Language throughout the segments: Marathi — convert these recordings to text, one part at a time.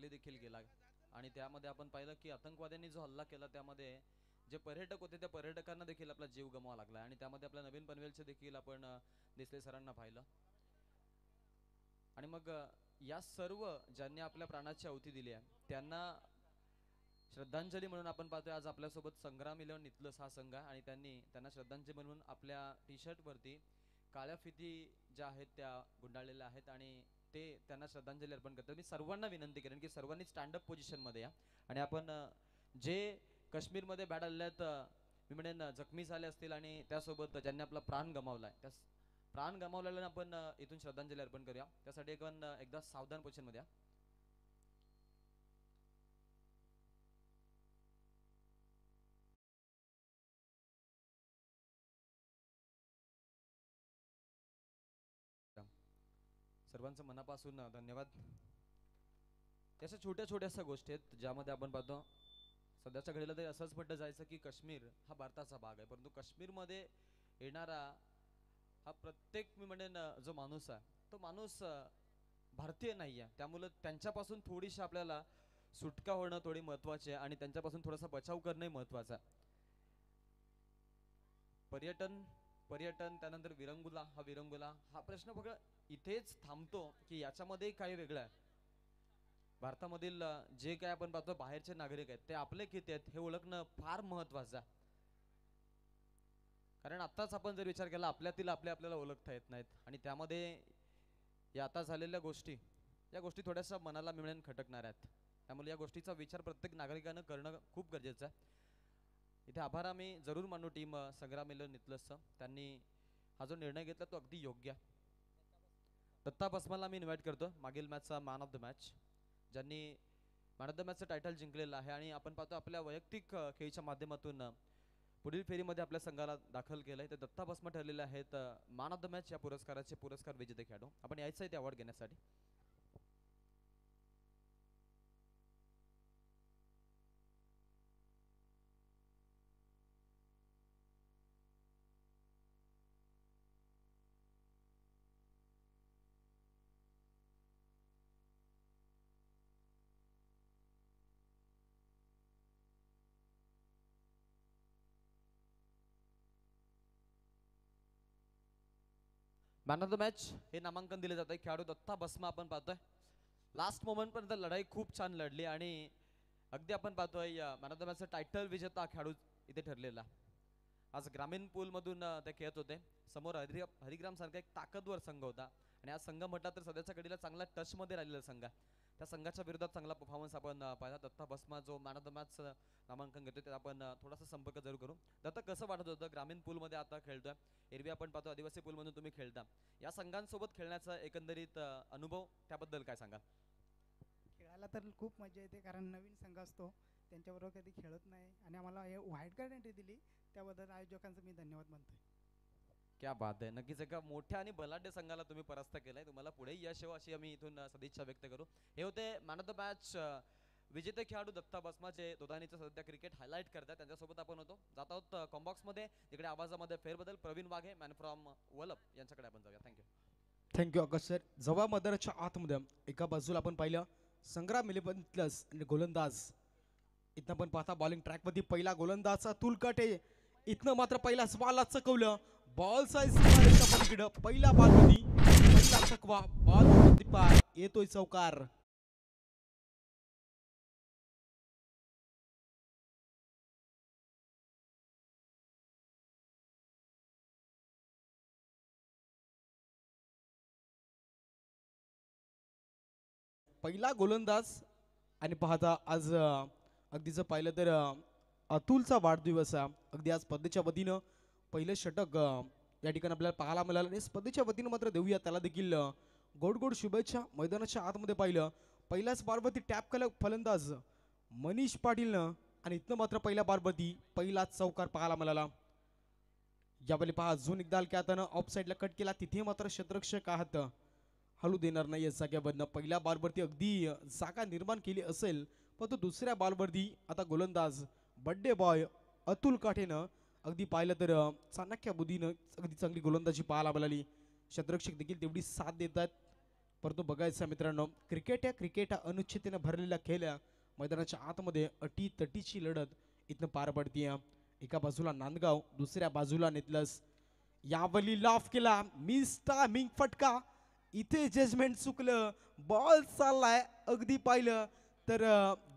घातली देखील गेला आणि त्यामध्ये आपण पाहिलं की आतंकवाद्यांनी जो हल्ला केला त्यामध्ये जे पर्यटक होते त्या पर्यटकांना देखील आपला जीव गमवावा लागला आणि त्यामध्ये आपल्या नवीन पनवेलचे देखील आपण देसले सरांना पाहिलं आणि मग या सर्व ज्यांनी आपल्या प्राणाची आहुती दिली आहे त्यांना श्रद्धांजली म्हणून आपण पाहतोय आज आपल्यासोबत संग्राम इलेव्हन नितलस हा संघ आणि त्यांना श्रद्धांजली म्हणून आपल्या टी शर्ट वरती काळ्या फिती ज्या आहेत त्या गुंडाळलेल्या आहेत आणि ते त्यांना श्रद्धांजली अर्पण करतात. मी सर्वांना विनंती करेन की सर्वांनी स्टँड अप पोझिशन मध्ये या आणि आपण जे काश्मीरमध्ये बॅट हल्ल्यात मी म्हणेन जखमी झाले असतील आणि त्यासोबत ज्यांनी आपला प्राण गमावलाय त्या प्राण गमावलेल्या आपण इथून श्रद्धांजली अर्पण करूया. त्यासाठी आपण एकदा सावधान पोझिशन मध्ये या. सर्वांचं मनापासून धन्यवाद. त्याच्या छोट्या छोट्याशा गोष्टी आहेत ज्यामध्ये आपण पाहतो सध्याच्या घडीला तरी असंच म्हटलं जायचं की काश्मीर हा भारताचा भाग आहे परंतु काश्मीरमध्ये येणारा हा प्रत्येक मी म्हणेन जो माणूस आहे तो माणूस भारतीय नाही आहे. त्यामुळे त्यांच्यापासून थोडीशी आपल्याला सुटका होणं थोडी महत्वाची आहे आणि त्यांच्यापासून थोडासा बचाव करणं महत्वाचं आहे. पर्यटन पर्यटन त्यानंतर विरंगुला हा प्रश्न फक्त इथेच थांबतो की याच्यामध्ये काही वेगळं आहे. भारतामधील जे काय आपण पाहतो बाहेरचे नागरिक आहेत ते आपले किती आहेत हे ओळखणं फार महत्वाचं आहे. कारण आताच आपण जर विचार केला आपल्यातील आपल्याला ओळखता येत नाहीत आणि त्यामध्ये या आता झालेल्या गोष्टी या गोष्टी थोड्याशा मनाला मिळून खटकणार आहेत. त्यामुळे या गोष्टीचा विचार प्रत्येक नागरिकानं करणं खूप गरजेचं आहे. इथे आभार आम्ही जरूर मानू टीम संग्राम इलेव्हन नितलसचा. त्यांनी हा जो निर्णय घेतला तो अगदी योग्य आहे. दत्ता बसमाला मी इन्व्हाइट करतो मागील मॅचचा मॅन ऑफ द मॅच ज्यांनी मॅन ऑफ द मॅचचं टायटल जिंकलेलं आहे आणि आपण पाहतो आपल्या वैयक्तिक खेळीच्या माध्यमातून पुढील फेरीमध्ये आपल्या संघाला दाखल केलंय. ते दत्ता बसमा ठरलेले आहेत मॅन ऑफ द मॅच या पुरस्काराचे पुरस्कार विजेते खेळाडू. आपण यायचं आहे ते अवॉर्ड घेण्यासाठी. मॅन ऑफ द मॅच हे नामांकन दिले जात आहे खेळाडू दत्ता बसमा. आपण पाहतोय लास्ट मोमेंट पर्यंत लढाई खूप छान लढली आणि अगदी आपण पाहतोय मॅन ऑफ द मॅचचा टायटल विजेता खेळाडू इथे ठरलेला. आज ग्रामीण पूल मधून ते खेळत होते. समोर हरिग्राम सारखा एक ताकदवर संघ होता आणि आज संघ म्हटला तर सध्याच्या घडीला चांगला टच मध्ये राहिलेला संघ आहे. त्या संघाच्या विरोधात चांगला परफॉर्मन्स आपण पाहिला. दत्ता बसमा जो मॅन ऑफ द मॅच नामांकन घेतोय त्यात आपण थोडासा संपर्क जरूर करू. दत्ता कसं वाटत होतं ग्रामीण पूल मध्ये आता खेळतोय. एरवी आपण पाहतो आदिवासी पूल मधून तुम्ही खेळता. या संघांसोबत खेळण्याचा एकंदरीत अनुभव त्याबद्दल काय सांगाल? खेळायला तर खूप मजा येते कारण नवीन संघ असतो त्यांच्याबरोबर कधी खेळत नाही आणि आम्हाला हे व्हाईट कार्ड एंट्री दिली त्याबद्दल आयोजकांचं मी धन्यवाद मानतोय. क्या बात आहे. नक्कीच एका मोठ्या आणि बलाढ्य संघाला तुम्ही परास्त केलाय. तुम्हाला पुढे यश येवो अशी आम्ही इथून सदिच्छा व्यक्त करू. हे होते मॅन ऑफ द मॅच विजेते खेळाडू दत्ता बसमा जे दोदानीचं सध्या क्रिकेट हायलाइट करतात. त्यांच्यासोबत आपण होतो जात आहोत कॉम्बॉक्स मध्ये. तिकडे आवाजामध्ये फेरबदल प्रवीण वाघे मॅन फ्रॉम वलप यांच्याकडे आपण जाऊया. थँक्यू. थँक्यू आकाश सर. जवा मैदानाच्या आतमध्ये एका बाजूला आपण पाहिलं संग्राम इलेव्हन प्लस आणि गोलंदाज. इथं पण पाहता बॉलिंग ट्रॅकमध्ये पहिला गोलंदाज अतुल काटे. इथनं मात्र पहिला बॉलला चकवलं. बॉल साईज पहिला बॉलमध्ये पहिला चकवा बॉल पार येतोय चौकार. पहिला गोलंदाज आणि पाहता आज अगदीच पाहिलं तर अतुलचा वाढदिवस आहे. अगदी आज स्पर्धेच्या वतीनं पहिलं षटक या ठिकाणी आपल्याला पाहायला मिळालं आणि स्पर्धेच्या वतीनं मात्र देऊया त्याला देखील गोड गोड शुभेच्छा. मैदानाच्या आतमध्ये पाहिलं पहिल्याच बारवरती टॅप केलं फलंदाज मनीष पाटीलनं आणि इथनं मात्र पहिल्या बारवरती पहिला चौकार पाहायला मिळाला. यावेळी पहा अजून एकदा हलक्यानं ऑफ साईडला कट केला. तिथे मात्र क्षेत्ररक्षक आहात हलू देणार नाही जाग्यावरनं. पहिल्या बॉलवरती अगदी जागा निर्माण केली असेल पण तो दुसऱ्या बॉलवरती आता गोलंदाज बड्डे बॉय अतुल काठेनं अगदी पाहिलं तर चाणक्य बुद्धीनं अगदी चांगली गोलंदाजी पाहायला मिळाली. क्षेत्ररक्षक देखील तेवढी साथ देतात. परंतु बघायचं मित्रांनो, क्रिकेट हा अनुच्छेतेने भरलेला खेळ आहे. मैदानाच्या आतमध्ये अटी तटीची लढत इथनं पार पडतीये. एका बाजूला नांदगाव, दुसऱ्या बाजूला नेतलस. यावली लाफ केला, मिस टायमिंग फटका. इथे जजमेंट चुकलं, बॉल चाललाय. अगदी पाहिलं तर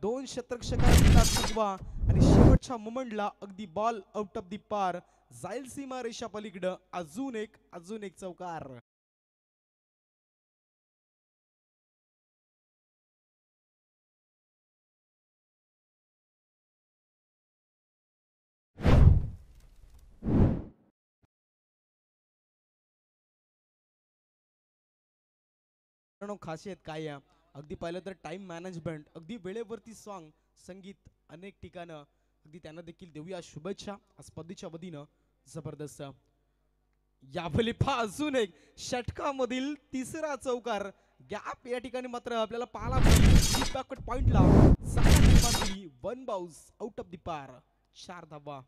दोन शतरक्षकांना चुकवा आणि शेवटच्या मोमेंटला अगदी बॉल आउट ऑफ दी पार जाईल सीमा रेषा पलीकडं. अजून एक चौकार. खासियत काय आहे, अगदी पाहिलं तर टाइम मॅनेजमेंट, अगदी वेळेवरती सॉन्ग संगीत अनेक ठिकाणं अगदी त्यांना देखील देऊया शुभेच्छा स्पर्धेच्या वतीनं. जबरदस्त. यावेळी अजून एक षटकामधील तिसरा चौकार. गॅप या ठिकाणी मात्र आपल्याला पाहायला पॉइंटला 1 बाउस आउट ऑफ दी पार. 4 धावा.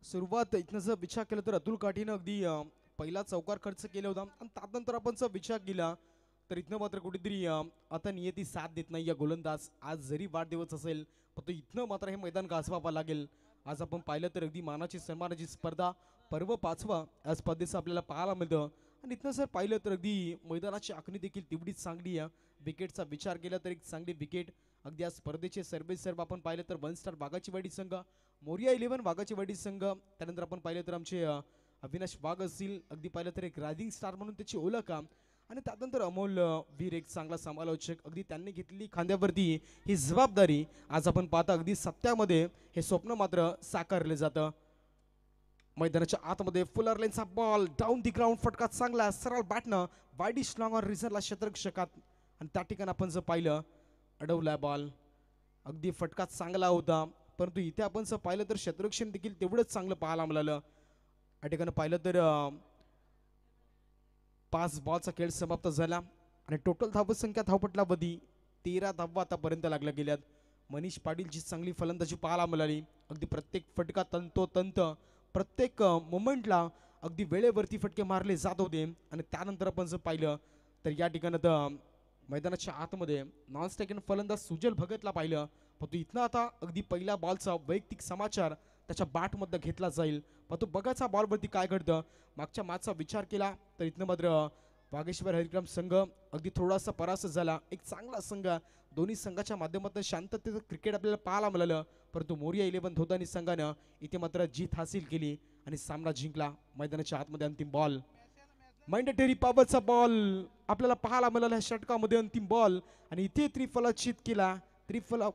सुरुवात इथनं जर विचार केला तर अतुल काठीनं अगदी पहिला चौकार खर्च केला होता आणि त्यानंतर आपण जर विचार केला तर इथनं मात्र कुठेतरी आता नियती साथ देत नाही या गोलंदाज. आज जरी वाढदिवस असेल पण तो इथनं मात्र हे मैदान गाजवावं लागेल. आज आपण पाहिलं तर अगदी मानाची सन्मानाची स्पर्धा पर्व 5वा या स्पर्धेचं आपल्याला पाहायला मिळतं आणि इथनं जर पाहिलं तर अगदी मैदानाची आखणी देखील तेवढीच चांगली आहे. विकेटचा विचार केला तर एक चांगली विकेट. अगदी या स्पर्धेचे सर्व आपण पाहिलं तर 1 स्टार वाघाची वाडी संघ, मोरिया 11 वाघाची वाडी संघ, त्यानंतर आपण पाहिलं तर आमचे अविनाश वाघ असतील. अगदी पाहिलं तर एक रायझिंग स्टार म्हणून त्याची ओळख आणि त्यानंतर अमोल वीर एक चांगला समालोचक. अगदी त्यांनी घेतलेली खांद्यावरती ही जबाबदारी आज आपण पाहता अगदी सत्यामध्ये हे स्वप्न मात्र साकारले जातं. मैदानाच्या आतमध्ये फुलर लेनचा बॉल डाऊन दी ग्राउंड, फटका चांगला सरळ बॅटनं वाईड स्लॉंगर रिझरला क्षेत्ररक्षकात आणि त्या ठिकाणी आपण जर पाहिलं अडवला बॉल. अगदी फटका चांगला होता परंतु इथे आपण जर पाहिलं तर क्षेत्ररक्षण देखील तेवढंच चांगलं पाहायला मिळालं. या ठिकाणी पाहिलं तर 5 बॉलचा खेळ समाप्त झाला आणि टोटल धावसंख्या धावपटलावधी 13 धावा आतापर्यंत लागल्या गेल्यात. मनीष पाटीलची चांगली फलंदाजी पाहायला मिळाली. अगदी प्रत्येक फटका तंतोतंत प्रत्येक मोमेंटला अगदी वेळेवरती फटके मारले जात होते आणि त्यानंतर आपण जर पाहिलं तर या ठिकाणी मैदानाच्या आतमध्ये नॉन स्ट्रायकिंग फलंदाज सुजल भगतला पाहिलं पण तो इथनं आता अगदी पहिल्या बॉलचा वैयक्तिक समाचार त्याच्या बॅटमध्ये घेतला जाईल. पण तो बघायचा बॉलवरती काय घडतं. मागच्या मॅचचा विचार केला तर इथनं मात्र वागेश्वर हरिक्रम संघ अगदी थोडासा परास्त झाला. एक चांगला संघ, दोन्ही संघाच्या माध्यमातून शांततेचं क्रिकेट आपल्याला पाहायला मिळालं परंतु मोरिया 11 धोदानी संघानं इथे मात्र जीत हासिल केली आणि सामना जिंकला. मैदानाच्या आतमध्ये अंतिम बॉल, मॅन्डेटरी पॉवरचा बॉल आपल्याला पाहायला मिळाला षटकामध्ये. अंतिम बॉल आणि इथे त्रिफलाचित केला, त्रिफला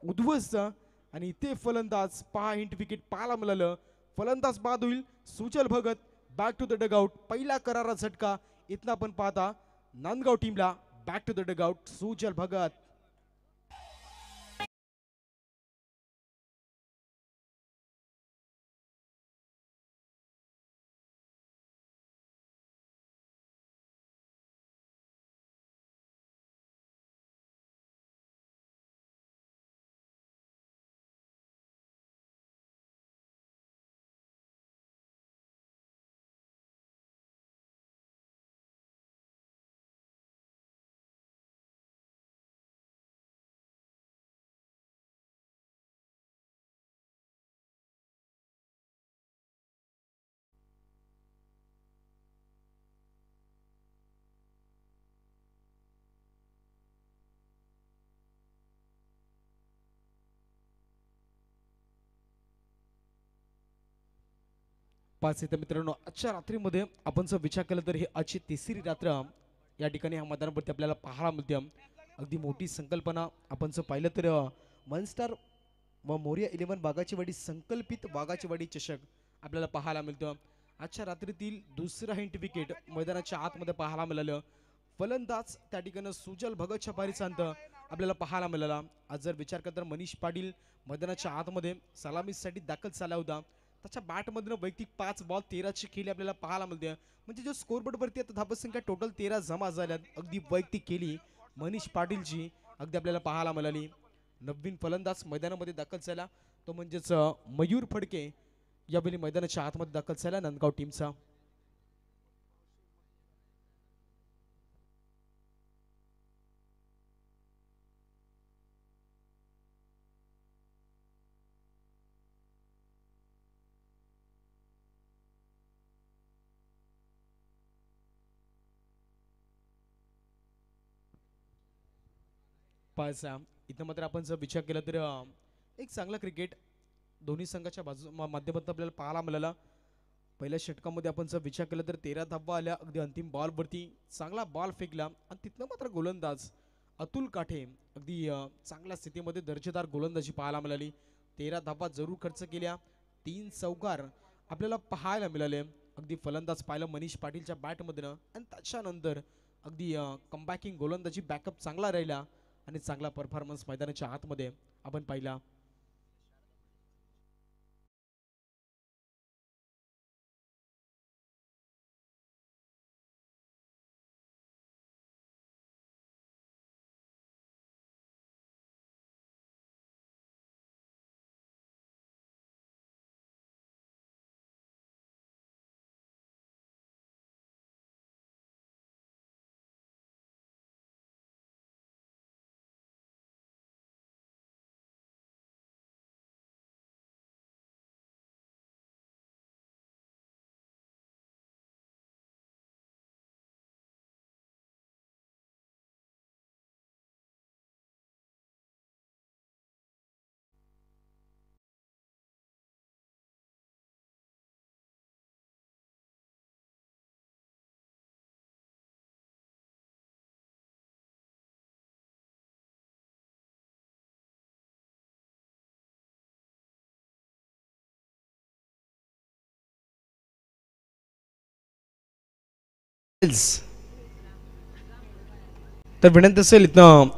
उद्ध्वस्त आणि इथे फलंदाज 6 हिंट विकेट पाहायला मिळालं. फलंदाज बाद होईल Sujal Bhagat. Back to the dugout. पहिला करारा झटका इथनं आपण पाहता नांदगाव टीमला. Back to the dugout Sujal Bhagat. पाच इथं मित्रांनो आजच्या रात्रीमध्ये आपण जर विचार केला तर ही आजची तिसरी रात्र या ठिकाणी ह्या मैदानावरती आपल्याला पाहायला मिळते. अगदी मोठी संकल्पना आपण जर पाहिलं तर 1 स्टार व मोरिया 11 वाघाची वाडी संकल्पित वाघाची वाडी चषक आपल्याला पाहायला मिळतं. आजच्या रात्रीतील दुसरा हिंट विकेट मैदानाच्या आतमध्ये पाहायला मिळालं. फलंदाज त्या ठिकाणी सुजल भगतच्या पारी सांगतं आपल्याला पाहायला मिळाला. आज जर विचार केला तर मनीष पाटील मैदानाच्या आतमध्ये सलामीसाठी दाखल झाला होता. त्याच्या बॅटमधून वैयक्तिक 5 बॉल 13ची खेळी आपल्याला पाहायला मिळते. म्हणजे जो स्कोरबोर्डवरती आता धावसंख्या टोटल 13 जमा झाल्यात. अगदी वैयक्तिक केली मनीष पाटीलची अगदी आपल्याला पाहायला मिळाली. नवीन फलंदाज मैदानामध्ये दाखल झाला तो म्हणजेच मयूर फडके यावेळी मैदानाच्या आतमध्ये दाखल झाला नांदगाव टीमचा. पाच इथं मात्र आपण जर विचार केला तर एक चांगला क्रिकेट दोन्ही संघाच्या माध्यमातून आपल्याला पाहायला मिळाला. पहिल्या षटकामध्ये आपण जर विचार केला तर 13 धावा आल्या अगदी अंतिम बॉलवरती. चांगला बॉल फेकला आणि तिथनं मात्र गोलंदाज अतुल काठे अगदी चांगल्या स्थितीमध्ये दर्जेदार गोलंदाजी पाहायला मिळाली. 13 धावा जरूर खर्च केल्या. 3 चौकार आपल्याला पाहायला मिळाले. अगदी फलंदाज पाहिलं मनीष पाटीलच्या बॅटमधनं आणि त्याच्यानंतर अगदी कमबॅकिंग गोलंदाजी बॅकअप चांगला राहिला आणि चांगला परफॉर्मन्स मैदानाच्या आतमध्ये आपण पाहिला. तर विनंती असेल इथं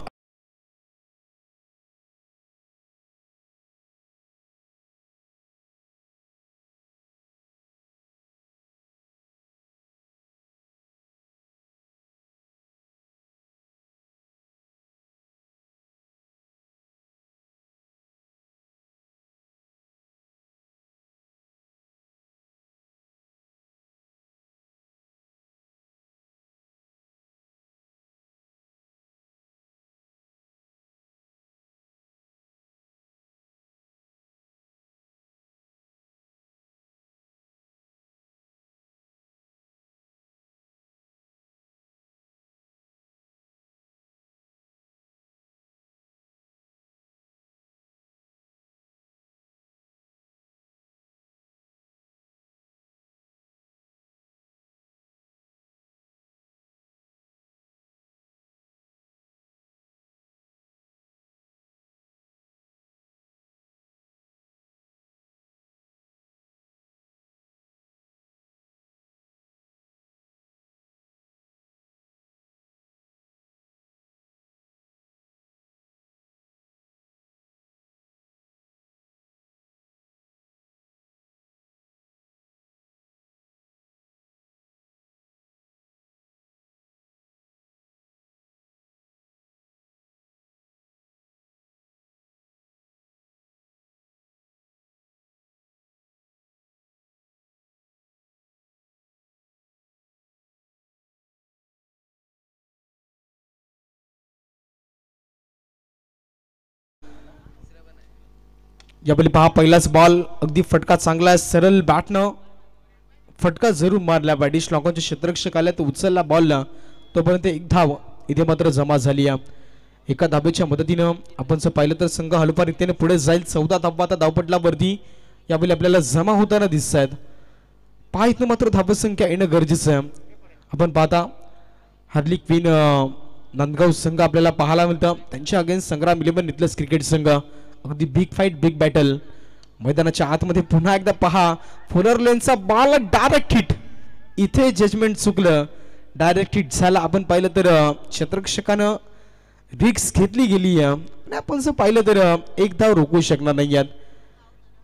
यावेळी पहा पहिलाच बॉल अगदी फटका चांगला आहे. सरळ बॅटनं फटका जरूर मारला. बॅटिश लॉकांचे क्षेत्ररक्षक आले तो उचलला बॉलला तोपर्यंत एक धाव इथे मात्र जमा झाली आहे. एका धाबेच्या मदतीनं आपण जर पाहिलं तर संघ हलपा रीतीने पुढे जाईल. 14 धावा आता धावपटलावरती यावेळी आपल्याला जमा होताना दिसत आहेत. पहा इथं मात्र धावसंख्या येणं गरजेचं आहे. आपण पाहता हार्ली क्वीन नांदगाव संघ आपल्याला पाहायला मिळतं. त्यांच्या अगेन्स्ट संग्राम 11 इथलंच क्रिकेट संघ अगदी बिग फाईट बिग बॅटल. मैदानाच्या आतमध्ये पुन्हा एकदा पहा फुलर लेनचा बॉल डायरेक्ट हिट. इथे जजमेंट चुकलं. डायरेक्ट हिट झाला. आपण पाहिलं तर क्षेत्ररक्षकानं रिक्स घेतली गेली आणि आपण जर पाहिलं तर एक धाव रोखू शकणार नाही यात.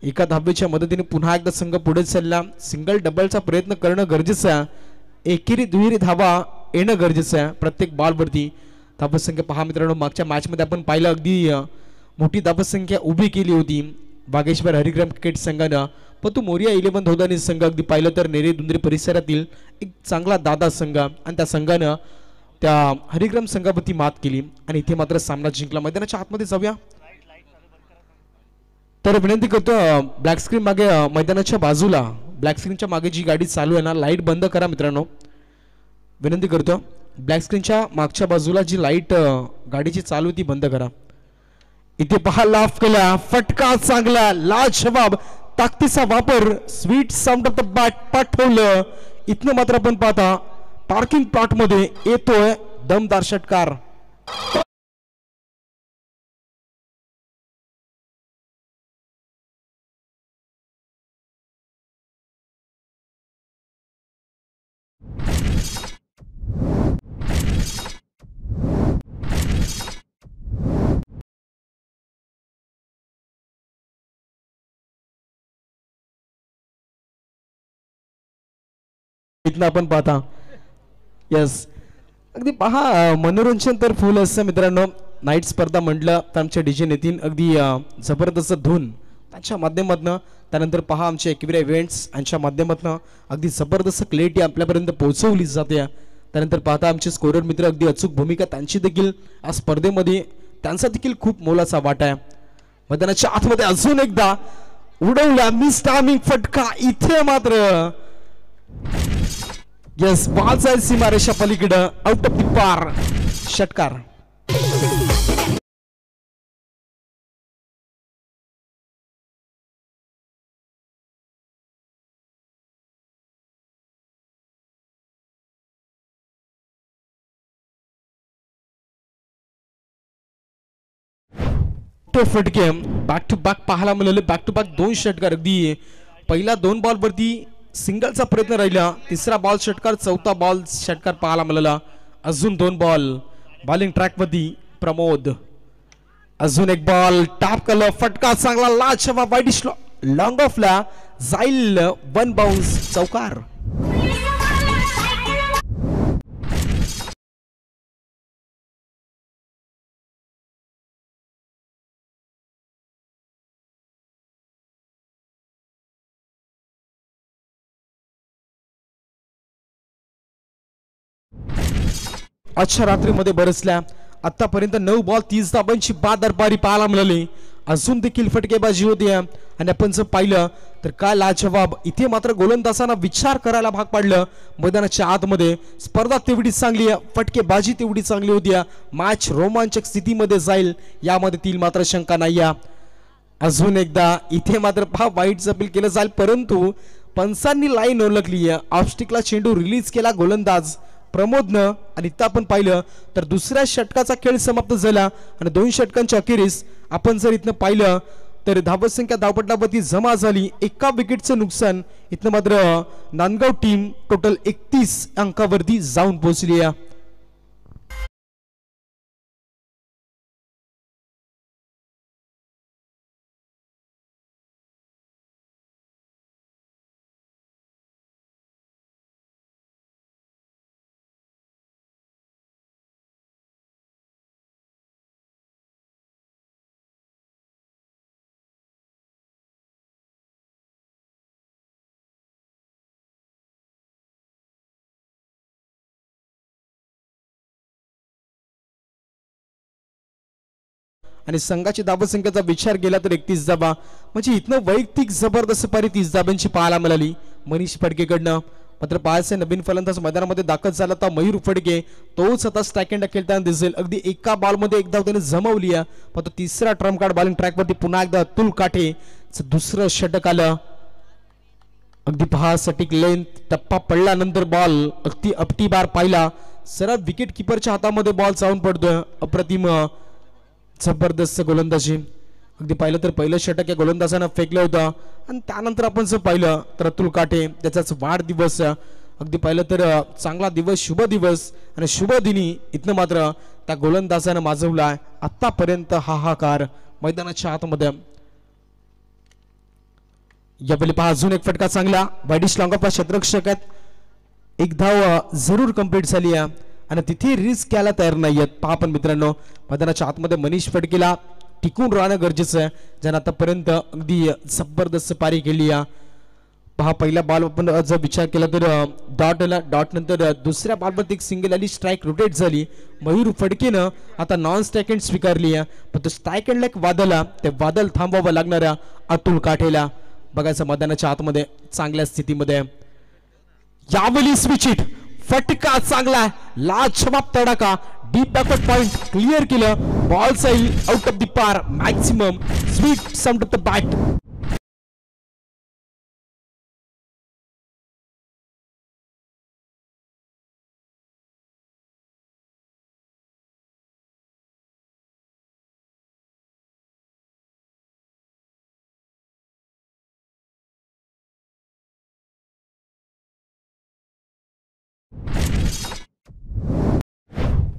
एका धावेच्या मदतीने पुन्हा एकदा संघ पुढे चालला. सिंगल डबलचा प्रयत्न करणं गरजेचं आहे. एकेरी दुहेरी धावा येणं गरजेचं आहे प्रत्येक बॉलवरती. धावसंख्या पहा मित्रांनो, मागच्या मॅचमध्ये आपण पाहिलं अगदी मोठी धावसंख्या उभी केली होती बागेश्वर हरिग्राम क्रिकेट संघानं. पण तो मोरिया 11 धोदानी संघ अगदी पाहिलं तर नेरे दुंद्री परिसरातील एक चांगला दादा संघ आणि त्या संघानं त्या हरिग्राम संघावरती मात केली आणि इथे मात्र सामना जिंकला. मैदानाच्या आतमध्ये जाऊया तर विनंती करतो ब्लॅक स्क्रीन मागे मैदानाच्या बाजूला ब्लॅक स्क्रीनच्या मागे जी गाडी चालू आहे ना, लाईट बंद करा मित्रांनो. विनंती करतो ब्लॅक स्क्रीनच्या मागच्या बाजूला जी लाईट गाडीची चालू ती बंद करा. इथे पहा लाफ केला, फटका चांगला, लाजवाब ताकदीचा वापर, sweet sound of the bat पाठवलं. इथनं मात्र आपण पाहता पार्किंग प्लॉट मध्ये येतोय दमदार षटकार. इथनं आपण पाहता यस अगदी पहा मनोरंजन तर फुल असतं मित्रांनो. नाईट स्पर्धा म्हटलं तर आमच्या डीजे नितीन अगदी जबरदस्त धून त्यांच्या माध्यमातून, त्यानंतर पहा आमचे एकविरा इव्हेंट्स यांच्या माध्यमातून अगदी जबरदस्त क्लॅरिटी आपल्यापर्यंत पोहोचवली जाते. त्यानंतर पाहता आमचे स्कोरर मित्र अगदी अचूक भूमिका त्यांची देखील या स्पर्धेमध्ये त्यांचा देखील खूप मोलाचा वाटा आहे. मैदानाच्या आतमध्ये अजून एकदा उडवला मिस टायमिंग फटका. इथे मात्र यस बॉल जाईल सीमारेषा पलीकडं, आउट ऑफ द पार षटकार. फटके बॅक टू बॅक पाहायला मिळाले. बॅक टू बॅक 2 षटकार. अगदी पहिला 2 बॉल वरती सिंगलचा प्रयत्न राहिला, तिसरा बॉल षटकार, चौथा बॉल षटकार पाहायला मिळाला. अजून 2 बॉल बॉलिंग ट्रॅक वरती प्रमोद. अजून एक बॉल टॅप केलं, फटका चांगला, लाजवाब वाईट लॉंग ऑफला जाईल, 1 बाउन्स चौकार. आजच्या रात्रीमध्ये बरसल्या आतापर्यंत 9 बॉल 30 धावांची बादरबारी पाहायला मिळाली. अजून देखील फटकेबाजी होती आणि आपण जर पाहिलं तर काय लाजवाब. इथे मात्र गोलंदाजांना विचार करायला भाग पाडलं. मैदानाच्या आतमध्ये स्पर्धा तेवढी चांगली आहे, फटकेबाजी तेवढी चांगली होती. मॅच रोमांचक स्थितीमध्ये जाईल यामध्ये तील मात्र शंका नाही. अजून एकदा इथे मात्र पहा वाईट अपील केलं जाईल, परंतु पंचांनी लाईन ओळखली. ऑफस्टिकला चेंडू रिलीज केला गोलंदाज प्रमोदनं आणि इथं आपण पाहिलं तर दुसऱ्या षटकाचा खेळ समाप्त झाला आणि 2 षटकांच्या अखेरीस आपण जर इथनं पाहिलं तर धावसंख्या धावपटलावरती जमा झाली. एका विकेटचं नुकसान. इथनं मात्र नांदगाव टीम टोटल 31 अंकावरती जाऊन पोहोचली. आणि संघाची धावसंख्येचा विचार केला तर 31 धावा, म्हणजे इथनं वैयक्तिक जबरदस्त पारी 30 धाब्यांची पाहायला मिळाली मनीष फडकेकडनं. मात्र पाहायचे नवीन फलंदाज मैदानामध्ये दाखल झाला तर मयूर फडके, तोच आता स्टॅकेंड खेळताना दिसेल. अगदी एका बॉलमध्ये 1 धाव त्याने जमवली. मात्र तिसरा ट्रम्प कार्ड बॉलिंग ट्रॅकवरती पुन्हा एकदा अतुल काठे दुसरं षटक आलं. अगदी पहा सटीक लेंथ, टप्पा पडल्यानंतर बॉल अगदी अपटी बार पाहिला, सरळ विकेट किपरच्या हातामध्ये बॉल जाऊन पडतोय. अप्रतिम जबरदस्त गोलंदाजी. अगदी पाहिलं तर पहिलं षटक या गोलंदाजानं फेकलं होतं आणि त्यानंतर आपण जर पाहिलं तर अतुल काटे त्याचाच वाढदिवस अगदी पाहिलं तर चांगला दिवस, शुभ दिवस आणि शुभ दिनी इथनं मात्र त्या गोलंदाजानं माजवलाय आतापर्यंत हाहाकार मैदानाच्या आतमध्ये. यावेळी पहा अजून एक फटका चांगला वाईडिश लॉंग ऑफला क्षेत्ररक्षक आहेत. एक धाव जरूर कंप्लीट झाली आहे आणि तिथे रिस्क घ्यायला तयार नाहीयेत. पहा पण मित्रांनो मैदानाच्या आतमध्ये मनीष फडकेला टिकून राहणं गरजेचं आहे, ज्यानं आतापर्यंत अगदी जबरदस्त पारी केली आहे. पहा पहिल्या बॉल आपण जर विचार केला तर डॉट आला, डॉट नंतर दुसऱ्या बॉलवरती एक सिंगल आली, स्ट्राईक रोटेट झाली. मयूर फडकेनं आता नॉन स्ट्राईक एंड स्वीकारली आहे, पण तो स्ट्राईक एंडला एक वादळ ते वादळ थांबवावं लागणाऱ्या अतुल काठेला बघायचं मैदानाच्या आतमध्ये चांगल्या स्थितीमध्ये. यावेळी स्विच हिट फटका चांगला, लाजवाब तडाखा, डीप बॅकवर्ड पॉइंट क्लिअर केलं. बॉल जाईल आउट ऑफ द पार, maximum sweet sound of the bat.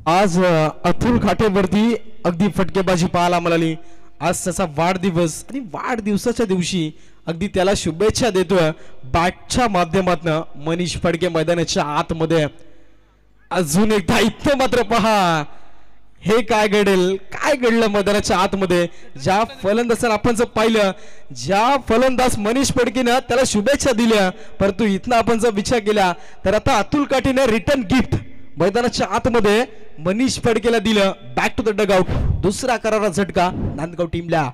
आज अतुल काठेवरती अगदी फटकेबाजी पाहायला मिळाली. आज त्याचा वाढदिवस आणि वाढदिवसाच्या दिवशी अगदी त्याला शुभेच्छा देतोय बॅटच्या माध्यमातून मनीष फडके मैदानाच्या आतमध्ये. अजून एकदा इथं मात्र पहा हे काय घडेल, काय घडलं मैदानाच्या आतमध्ये. ज्या फलंदाजाला आपण जर पाहिलं, ज्या फलंदाज मनीष फडकेनं त्याला शुभेच्छा दिल्या, परंतु इथनं आपण जर विचार केला तर आता अतुल काठेने रिटर्न गिफ्ट मैदानाच्या आतमध्ये मनीष फडकेला दिलं. बॅक टू द डगआउट, दुसरा करारा झटका नांदगाव टीमला.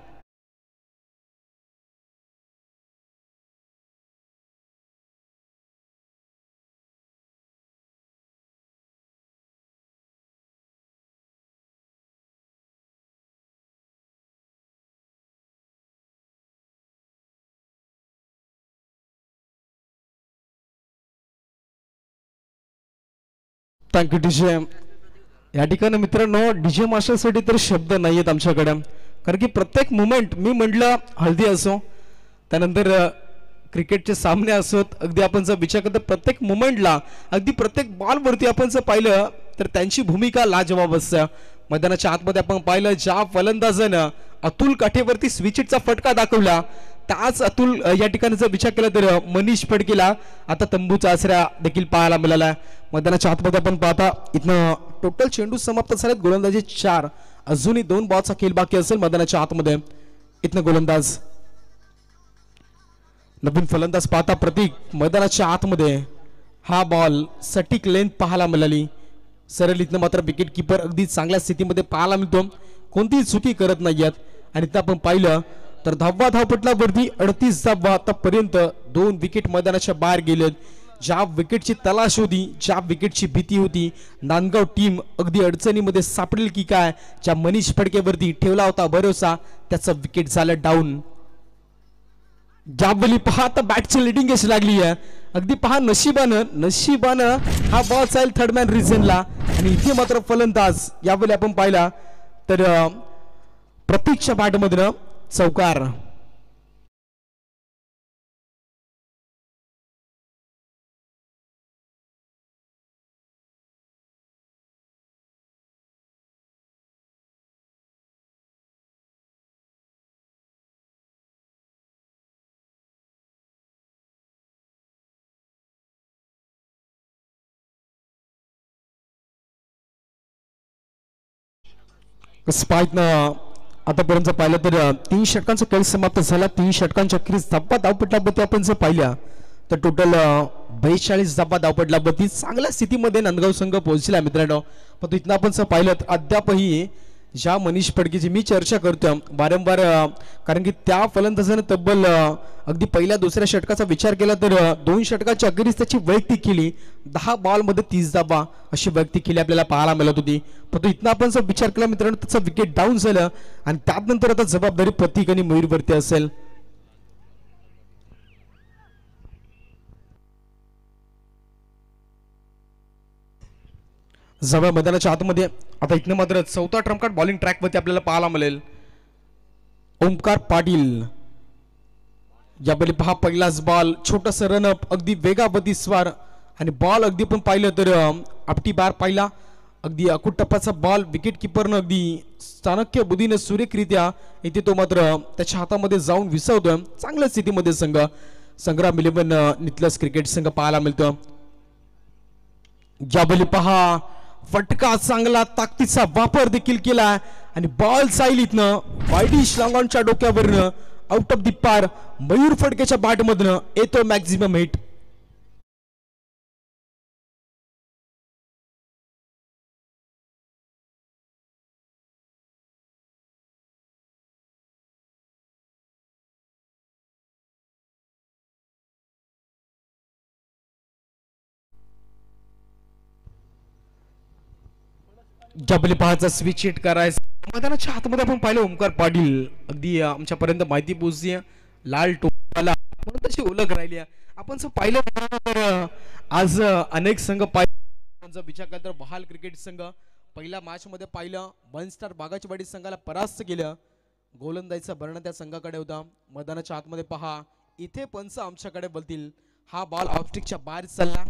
Thank you DJ. या ठिकाणी मित्रांनो डीजे मास्टरसाठी तर शब्द नाही आहेत आमच्याकडे, कारण की प्रत्येक मुमेंट मी म्हटलं हल्दी असो, त्यानंतर क्रिकेटचे सामने असोत, अगदी आपण जर विचार करतो प्रत्येक मुमेंटला अगदी प्रत्येक बॉलवरती आपण जर पाहिलं तर त्यांची भूमिका लाजवाब असते. मैदानाच्या आतमध्ये आपण पाहिलं ज्या फलंदाजानं अतुल काठेवरती स्विचचा फटका दाखवला, त्याच अतुल या ठिकाणी जर विचार केला तर मनीष फडकेला आता तंबूचा आसरा देखील पाहायला मिळाला. मैदानाच्या आतमध्ये आपण पाहता इथनं टोटल चेंडू समाप्त झालेत, गोलंदाजी 4, अजूनही 2 बॉलचा खेळ बाकी असेल मैदानाच्या आतमध्ये. इथनं गोलंदाज नवीन फलंदाज पाहता प्रतीक मैदानाच्या आतमध्ये. हा बॉल सटीक लेंथ पाहायला मिळाली. सरळ इथनं मात्र विकेट किपर अगदी चांगल्या स्थितीमध्ये पाहायला मिळतो, कोणतीही चुकी करत नाहीयेत. आणि इथं आपण पाहिलं तर 10वा धावपटलावरती 38 धावा आतापर्यंत 2 विकेट मैदानाच्या बाहेर गेलेत. ज्या विकेटची तलाश होती, ज्या विकेटची भीती होती, नांदगाव टीम अगदी अडचणीमध्ये सापडेल की काय, ज्या मनीष फडकेवरती ठेवला होता भरोसा, त्याचं विकेट झालं डाऊन. ज्यावेळी पहा आता बॅटची लिडिंग एज लागली आहे, अगदी पहा नशिबानं हा बॉल जाईल थर्ड मॅन रिझनला. आणि इथे मात्र फलंदाज यावेळी आपण पाहिला तर प्रतीकच्या बॅटमधनं चौकार. स्पाईकनं आतापर्यंत पाहिलं तर 3 षटकांचा खेळ समाप्त झाला. 3 षटकांच्या अखेरीस 10 धावपटलावरती आपण जर पाहिल्या तर टोटल 42 धावपटलावरती चांगल्या स्थितीमध्ये नांदगाव संघ पोहोचला मित्रांनो. पण इथनं आपण जर पाहिलं तर अद्यापही ज्या मनीष फडकेची मी चर्चा करतोय वारंवार, कारण की त्या फलंदाजाने तब्बल अगदी पहिल्या दुसऱ्या षटकाचा विचार केला तर 2 षटकाच्या अखेरीस त्याची वैयक्तिक केली 10 बॉलमध्ये 30 धावा अशी वैयक्तिक केली आपल्याला पाहायला मिळत होती. पण इथनं आपण जर विचार केला मित्रांनो त्याचं विकेट डाऊन झालं आणि त्यानंतर आता जबाबदारी प्रतीक आणि मयूरवरती असेल. जवळ मैदानाच्या आतमध्ये आता इथनं मात्र 4था ट्रम्प कार्ड बॉलिंग ट्रॅकवरती आपल्याला पाहायला मिळेल. ओमकार पाटील यावेळी पहा पहिलाच बॉल, छोटस रनअप, अगदी वेगावती स्वार आणि बॉल अगदी पण पाहिलं तर आपटी बार पाहिला अगदी अकूट टप्प्याचा बॉल विकेट किपरनं अगदी चाणक्य बुद्धीने सुरेखरित्या इथे तो मात्र त्याच्या हातामध्ये जाऊन विसवतोय. चांगल्या स्थितीमध्ये संग्राम 11 नितलस क्रिकेट संघ पाहायला मिळतो. यावेळी पहा फटका चांगला ताकदीचा वापर देखील केला आणि बॉल साईल इथनं वाईडिश लॉंगॉनच्या डोक्यावरनं आउट ऑफ दी पार मयूर फडकेच्या बॅटमधनं येतो मॅक्झिमम हिट. जबली पहाचा स्विच हिट करायचं मैदानाच्या आतमध्ये आपण पाहिलं ओमकार पाटील अगदी आमच्यापर्यंत माहिती पोहोचली लाल टोपाला म्हणून तशी ओळख राहिली. आपण जर पाहिलं तर आज अनेक संघ पाहिजे विचार केला तर बहाल क्रिकेट संघ पहिल्या मॅच मध्ये पाहिलं 1 स्टार बागाचीवाडी संघाला परास्त केलं. गोलंदाजीचा भरणा त्या संघाकडे होता. मैदानाच्या आतमध्ये पहा इथे पंच आमच्याकडे बोलतील हा बॉल ऑफस्टिकच्या बाहेर चालला.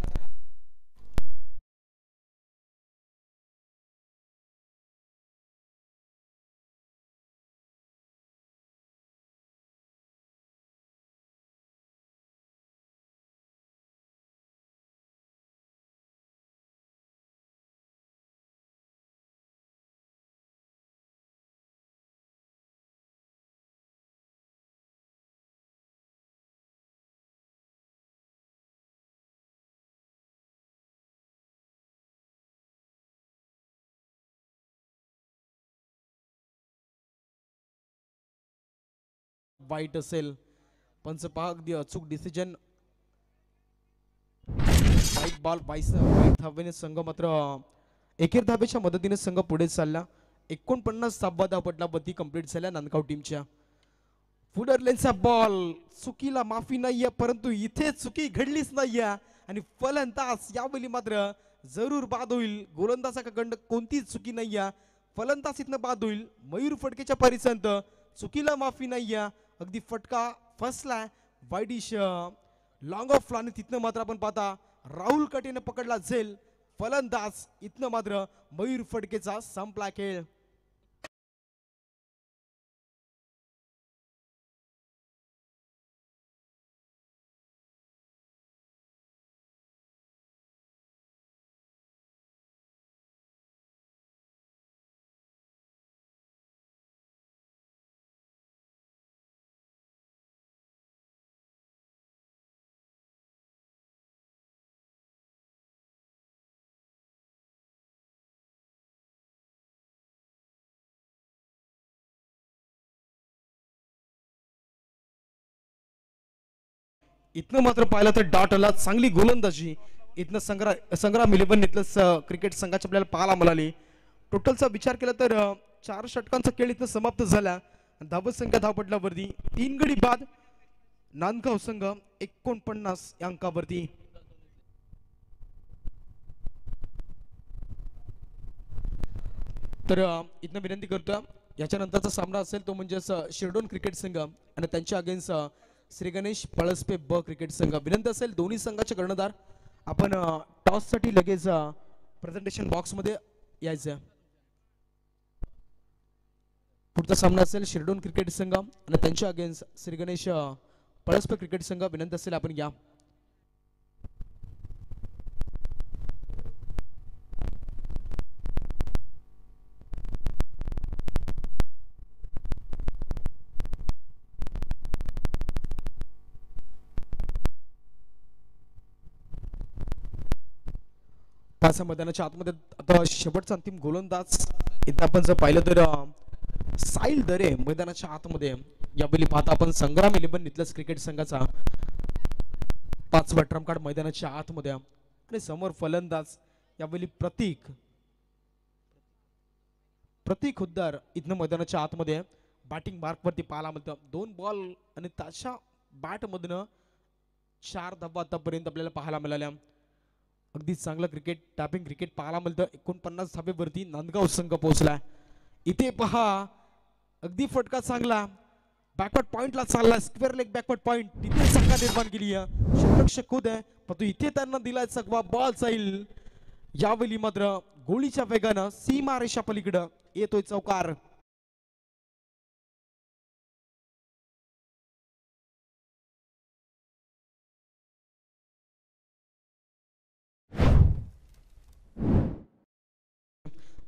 वाईट असेल पंच पहा अगदी अचूक डिसिजन. वाईट बॉल 22 धावेने संघ मात्र एकेर धावेच्या मदतीने संघ पुढे चालला. 49 धावा धावपटलावरती कंप्लीट झाल्या नांदगाव टीमच्या. फुडरलेनचा बॉल चुकीला माफी नाहीये परंतु इथे चुकी घडलीच नाहीये आणि फलंदाज यावेळी मात्र जरूर बाद होईल. गोलंदाजाकडे कोणतीच चुकी नाहीये. फलंदाज इथनं बाद होईल. मयूर फडकेच्या परिसंत चुकीला माफी नाहीये. अगदी फटका फसलाय वाईडिश लॉंग ऑफ लाने तिथनं मात्र आपण पाहता राहुल कटेने पकडला झेल. फलंदाज इथनं मात्र मयूर फडकेचा संपला खेळ. इथनं मात्र पाहिलं तर डॉटला चांगली गोलंदाजी इथनं संग्राम 11 इथलं क्रिकेट संघाच्या आपल्याला पाहायला मिळाली. टोटलचा विचार केला तर 4 षटकांचा खेळ इथं समाप्त झाला. धावत संख्या धावपटलावरती 3 गडी बाद नांदगाव संघ 49 या अंकावरती. तर इथनं विनंती करतो याच्यानंतरचा सामना असेल तो म्हणजे शिरडोन क्रिकेट संघ आणि त्यांच्या अगेन्स्ट श्री गणेश पळसपे ब क्रिकेट संघ. विनंती असेल दोन्ही संघाचे कर्णधार आपण टॉस साठी लगेच प्रेझेंटेशन बॉक्स मध्ये यायचं. पुढचा सामना असेल शिरडोन क्रिकेट संघ आणि त्यांच्या अगेन्स्ट श्री गणेश पळसपे क्रिकेट संघ. विनंती असेल आपण या. पाच मैदानाच्या आतमध्ये आता शेवटचा अंतिम गोलंदाज इथं आपण जर पाहिलं तर साहिल दरे मैदानाच्या आतमध्ये. यावेळी पाहता आपण संग्राम 11 इथल्याच क्रिकेट संघाचा 5वा ट्रम्प कार्ड मैदानाच्या आतमध्ये आणि समोर फलंदाज यावेळी प्रतीक हुद्दार इथनं मैदानाच्या आतमध्ये बॅटिंग मार्क वरती पाहायला मिळतं. 2 बॉल आणि त्याच्या बॅट मधनं 4 धावा आतापर्यंत आपल्याला पाहायला मिळाल्या. अगदी चांगलं क्रिकेट टॅपिंग क्रिकेट पाहायला मिळतं. 49 धावेवरती नांदगाव संघ पोहोचला. इथे पहा अगदी फटका चांगला बॅकवर्ड पॉइंटला चालला. स्क्वेअर लेग बॅकवर्ड पॉइंट तिथे संघा निर्माण केली आहे. क्षेत्ररक्षक खुद आहे परंतु इथे त्यांना दिलाय चकवा, बॉल जाईल. यावेळी मात्र गोळीच्या वेगानं सीमारेषा पलीकडं येतोय चौकार.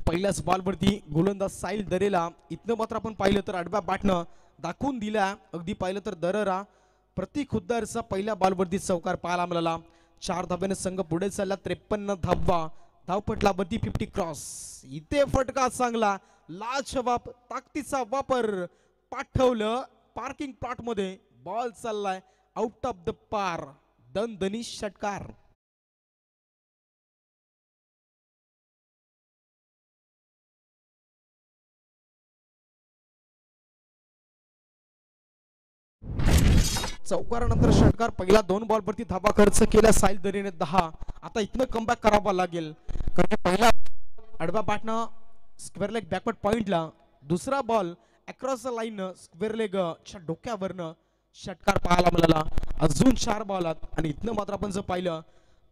पहिल्याच बॉलवरती गोलंदाज साहिल दरेला इथनं मात्र आपण पाहिलं तर आडव्या बॅटनं दाखवून दिला. अगदी पाहिलं तर दरेरा प्रतीक खुद्दारचा पहिल्या बॉलवरती चौकार पाहायला मिळाला. 4 धाब्याने संघ पुढे चालला. 53 धावा धावपटलावरती 50 क्रॉस. इथे फटका चांगला, लाजवाब ताकदीचा वापर, पाठवलं पार्किंग प्लॉट मध्ये. बॉल चाललाय आउट ऑफ द पार. दणदणी षटकार. चौकारानंतर षटकार. पहिला 2 बॉलवरती धावा खर्च केला साहिल दरेने 10. आता इथनं कमबॅक करावा लागेल, कारण पहिला आडव्या बॅटनं स्क्वेअर लेग बॅकवर्ड पॉइंटला, दुसरा ball across the line square leg च्या डोक्यावरनं षटकार पाहायला मिळाला. अजून 4 बॉलात आणि इथनं मात्र आपण जर पाहिलं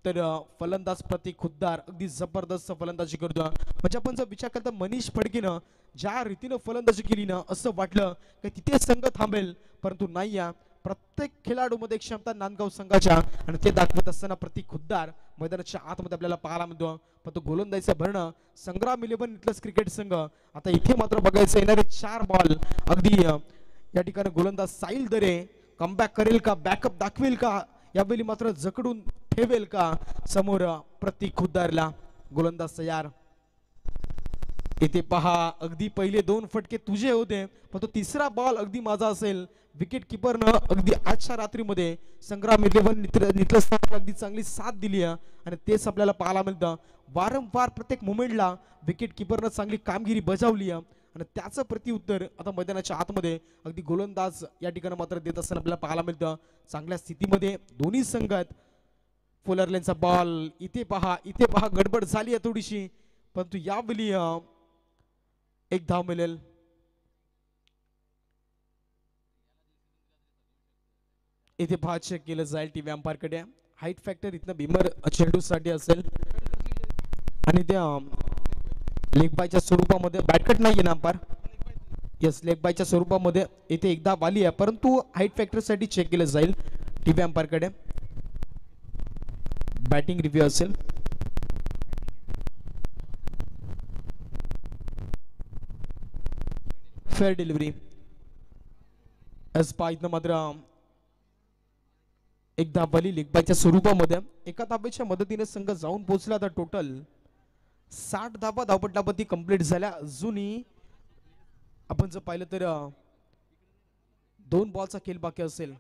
तर फलंदाज प्रतीक खुद्दार अगदी जबरदस्त फलंदाजी करतो. म्हणजे आपण जर विचार केला तर मनीष फडकेनं ज्या रीतीनं फलंदाजी केली ना, असं वाटलं की तिथे संघ थांबेल, परंतु नाही. या प्रत्येक खेळाडूमध्ये क्षमता नांदगाव संघाच्या, आणि ते दाखवत असताना प्रतीक खुद्दार मैदानाच्या आतमध्ये आपल्याला पाहायला मिळतो. पण तो गोलंदाजीचं भरणं संग्राम 11 इथलंच क्रिकेट संघ. आता इथे मात्र बघायचं येणारे 4 बॉल. अगदी या ठिकाणी गोलंदाज साहिल दरे कमबॅक करेल का, बॅकअप दाखवेल का, यावेळी मात्र जकडून ठेवेल का समोर प्रतीक खुद्दारला. गोलंदाज तयार. इथे पहा, अगदी पहिले 2 फटके तुझे होते, पण तो तिसरा बॉल अगदी माझा असेल. विकेट किपरनं अगदी आजच्या रात्रीमध्ये संग्राम 11 अगदी चांगली साथ दिली आहे, आणि तेच आपल्याला पाहायला मिळतं. वारंवार प्रत्येक मोमेंटला विकेट किपरनं चांगली कामगिरी बजावली आहे, आणि त्याचं प्रत्युत्तर आता मैदानाच्या आतमध्ये अगदी गोलंदाज या ठिकाणी मात्र देत असताना आपल्याला पाहायला मिळतं. चांगल्या स्थितीमध्ये दोन्ही संघ आहेत. फुलरलेनचा बॉल. इथे पहा गडबड झाली आहे थोडीशी, परंतु यावेळी एक धाव मिळेल. इथे पहा चेक केलं जाईल टीव्ही अंपायर कडे. हाईट फॅक्टर इथनं भीमर चेंडू साठी असेल, आणि त्या लेग बायच्या स्वरूपामध्ये बॅटकट नाहीये ना अंपायर. यस, लेग बायच्या स्वरूपामध्ये इथे एकदा वाली आहे, परंतु हाईट फॅक्टर साठी चेक केलं जाईल टीव्ही अंपायर कडे. बॅटिंग रिव्ह्यू असेल. Fair delivery. इथनं मात्र एक धाबाली लेग बायच्या स्वरूपामध्ये. एका धाब्याच्या मदतीने संघ जाऊन पोहोचला. तर टोटल 60 धाबा धावपटलावरती कंप्लीट झाल्या. अजूनही आपण जर पाहिलं तर 2 बॉलचा खेळ बाकी असेल.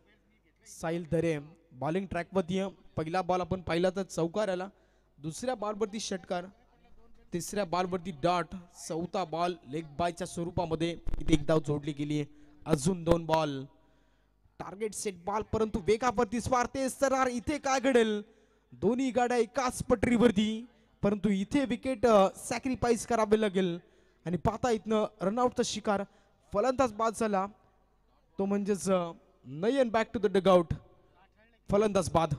साहिल दरे बॉलिंग ट्रॅकवरती. पहिला बॉल आपण पाहिला तर चौकार आला, दुसऱ्या बॉलवरती षटकार, तिसऱ्या बॉलवरती डॉट, चौथा बॉल लेग बायच्या स्वरूपामध्ये इथे एक धाव जोडली गेली. अजून 2 बॉल. टार्गेट सेट बॉल, परंतु वेगावरती स्वारते सरार. इथे काय घडेल, दोन्ही गाड्या एकाच पटरीवरती, परंतु इथे विकेट सॅक्रिफाईस करावे लागेल. आणि पाहता इथनं रनआउटचा शिकार फलंदाज बाद झाला, तो म्हणजेच नयन बॅक टू द डगआउट. फलंदाज बाद.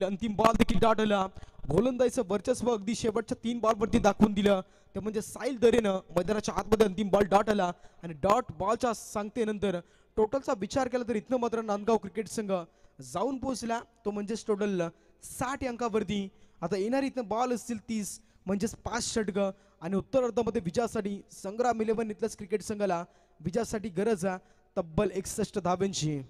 अंतिम बॉल देखील डॉट आला. गोलंदाजीचं वर्चस्व अगदी शेवटच्या 3 बॉलवरती दाखवून दिलं, ते म्हणजे साहिल दरेनं मैदानाच्या आतमध्ये अंतिम बॉल डॉट आला. आणि डॉट बॉलच्या सांगतेनंतर टोटलचा विचार केला तर इथनं मात्र नांदगाव क्रिकेट संघ जाऊन पोहोचला, तो म्हणजेच टोटल 60 अंकावरती. आता येणारी इथनं बॉल असतील 30, म्हणजेच 5 षटकं, आणि उत्तरार्धामध्ये विजयासाठी संग्राम 11 इथल्याच क्रिकेट संघाला विजयासाठी गरज आहे तब्बल 61 धाब्यांची.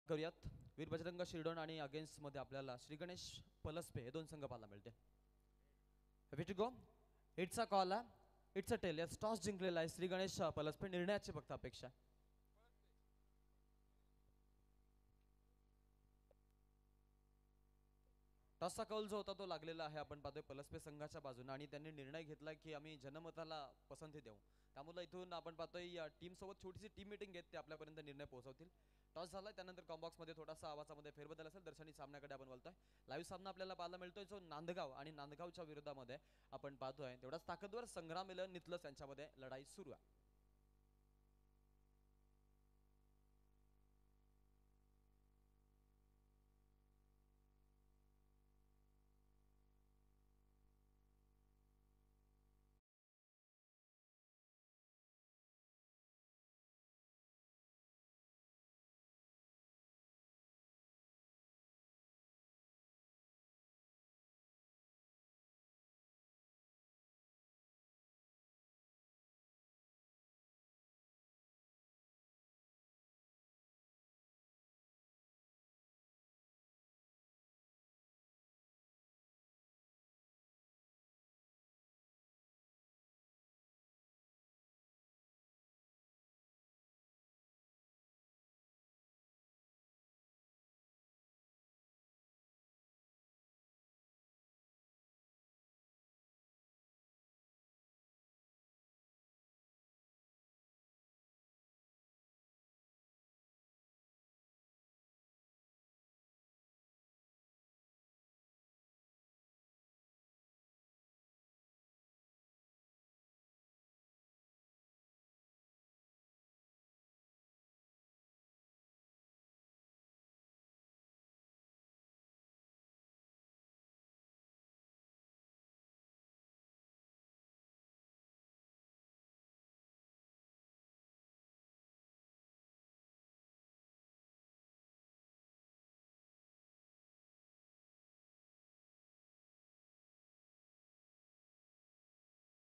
करूयात. वीर बजरंग शिरडोन आणि अगेन्स्ट मध्ये आपल्याला श्री गणेश पलसपे हे दोन संघ पाहायला मिळते. Happy to go. It's a call आहे, इट्स अ टेल. यात टॉस जिंकलेला आहे श्री गणेश पलसपे. निर्णयाची फक्त अपेक्षा. टॉसचा कौल जो होता तो लागलेला आहे आपण पाहतोय पलसपे संघाच्या बाजूने आणि त्यांनी निर्णय घेतलाय की आम्ही जनमताला पसंती देऊ. त्यामुळे इथून आपण पाहतोय टीम सोबत छोटीशी टीम मीटिंग घेत ते आपल्यापर्यंत निर्णय पोहोचवतील. टॉस झालाय त्यानंतर कॉम्बॉक्स मध्ये थोडासा आवाजामध्ये फेरबदल असेल. दर्शनी सामन्याकडे आपण बोलतोय. लाईव्ह सामना आपल्याला पाहायला मिळतोय जो नांदगाव आणि नांदगावच्या विरोधामध्ये आपण पाहतोय. तेवढाच ताकदवर संग्राम मिलन नितलस यांच्यामध्ये लढाई सुरू आहे.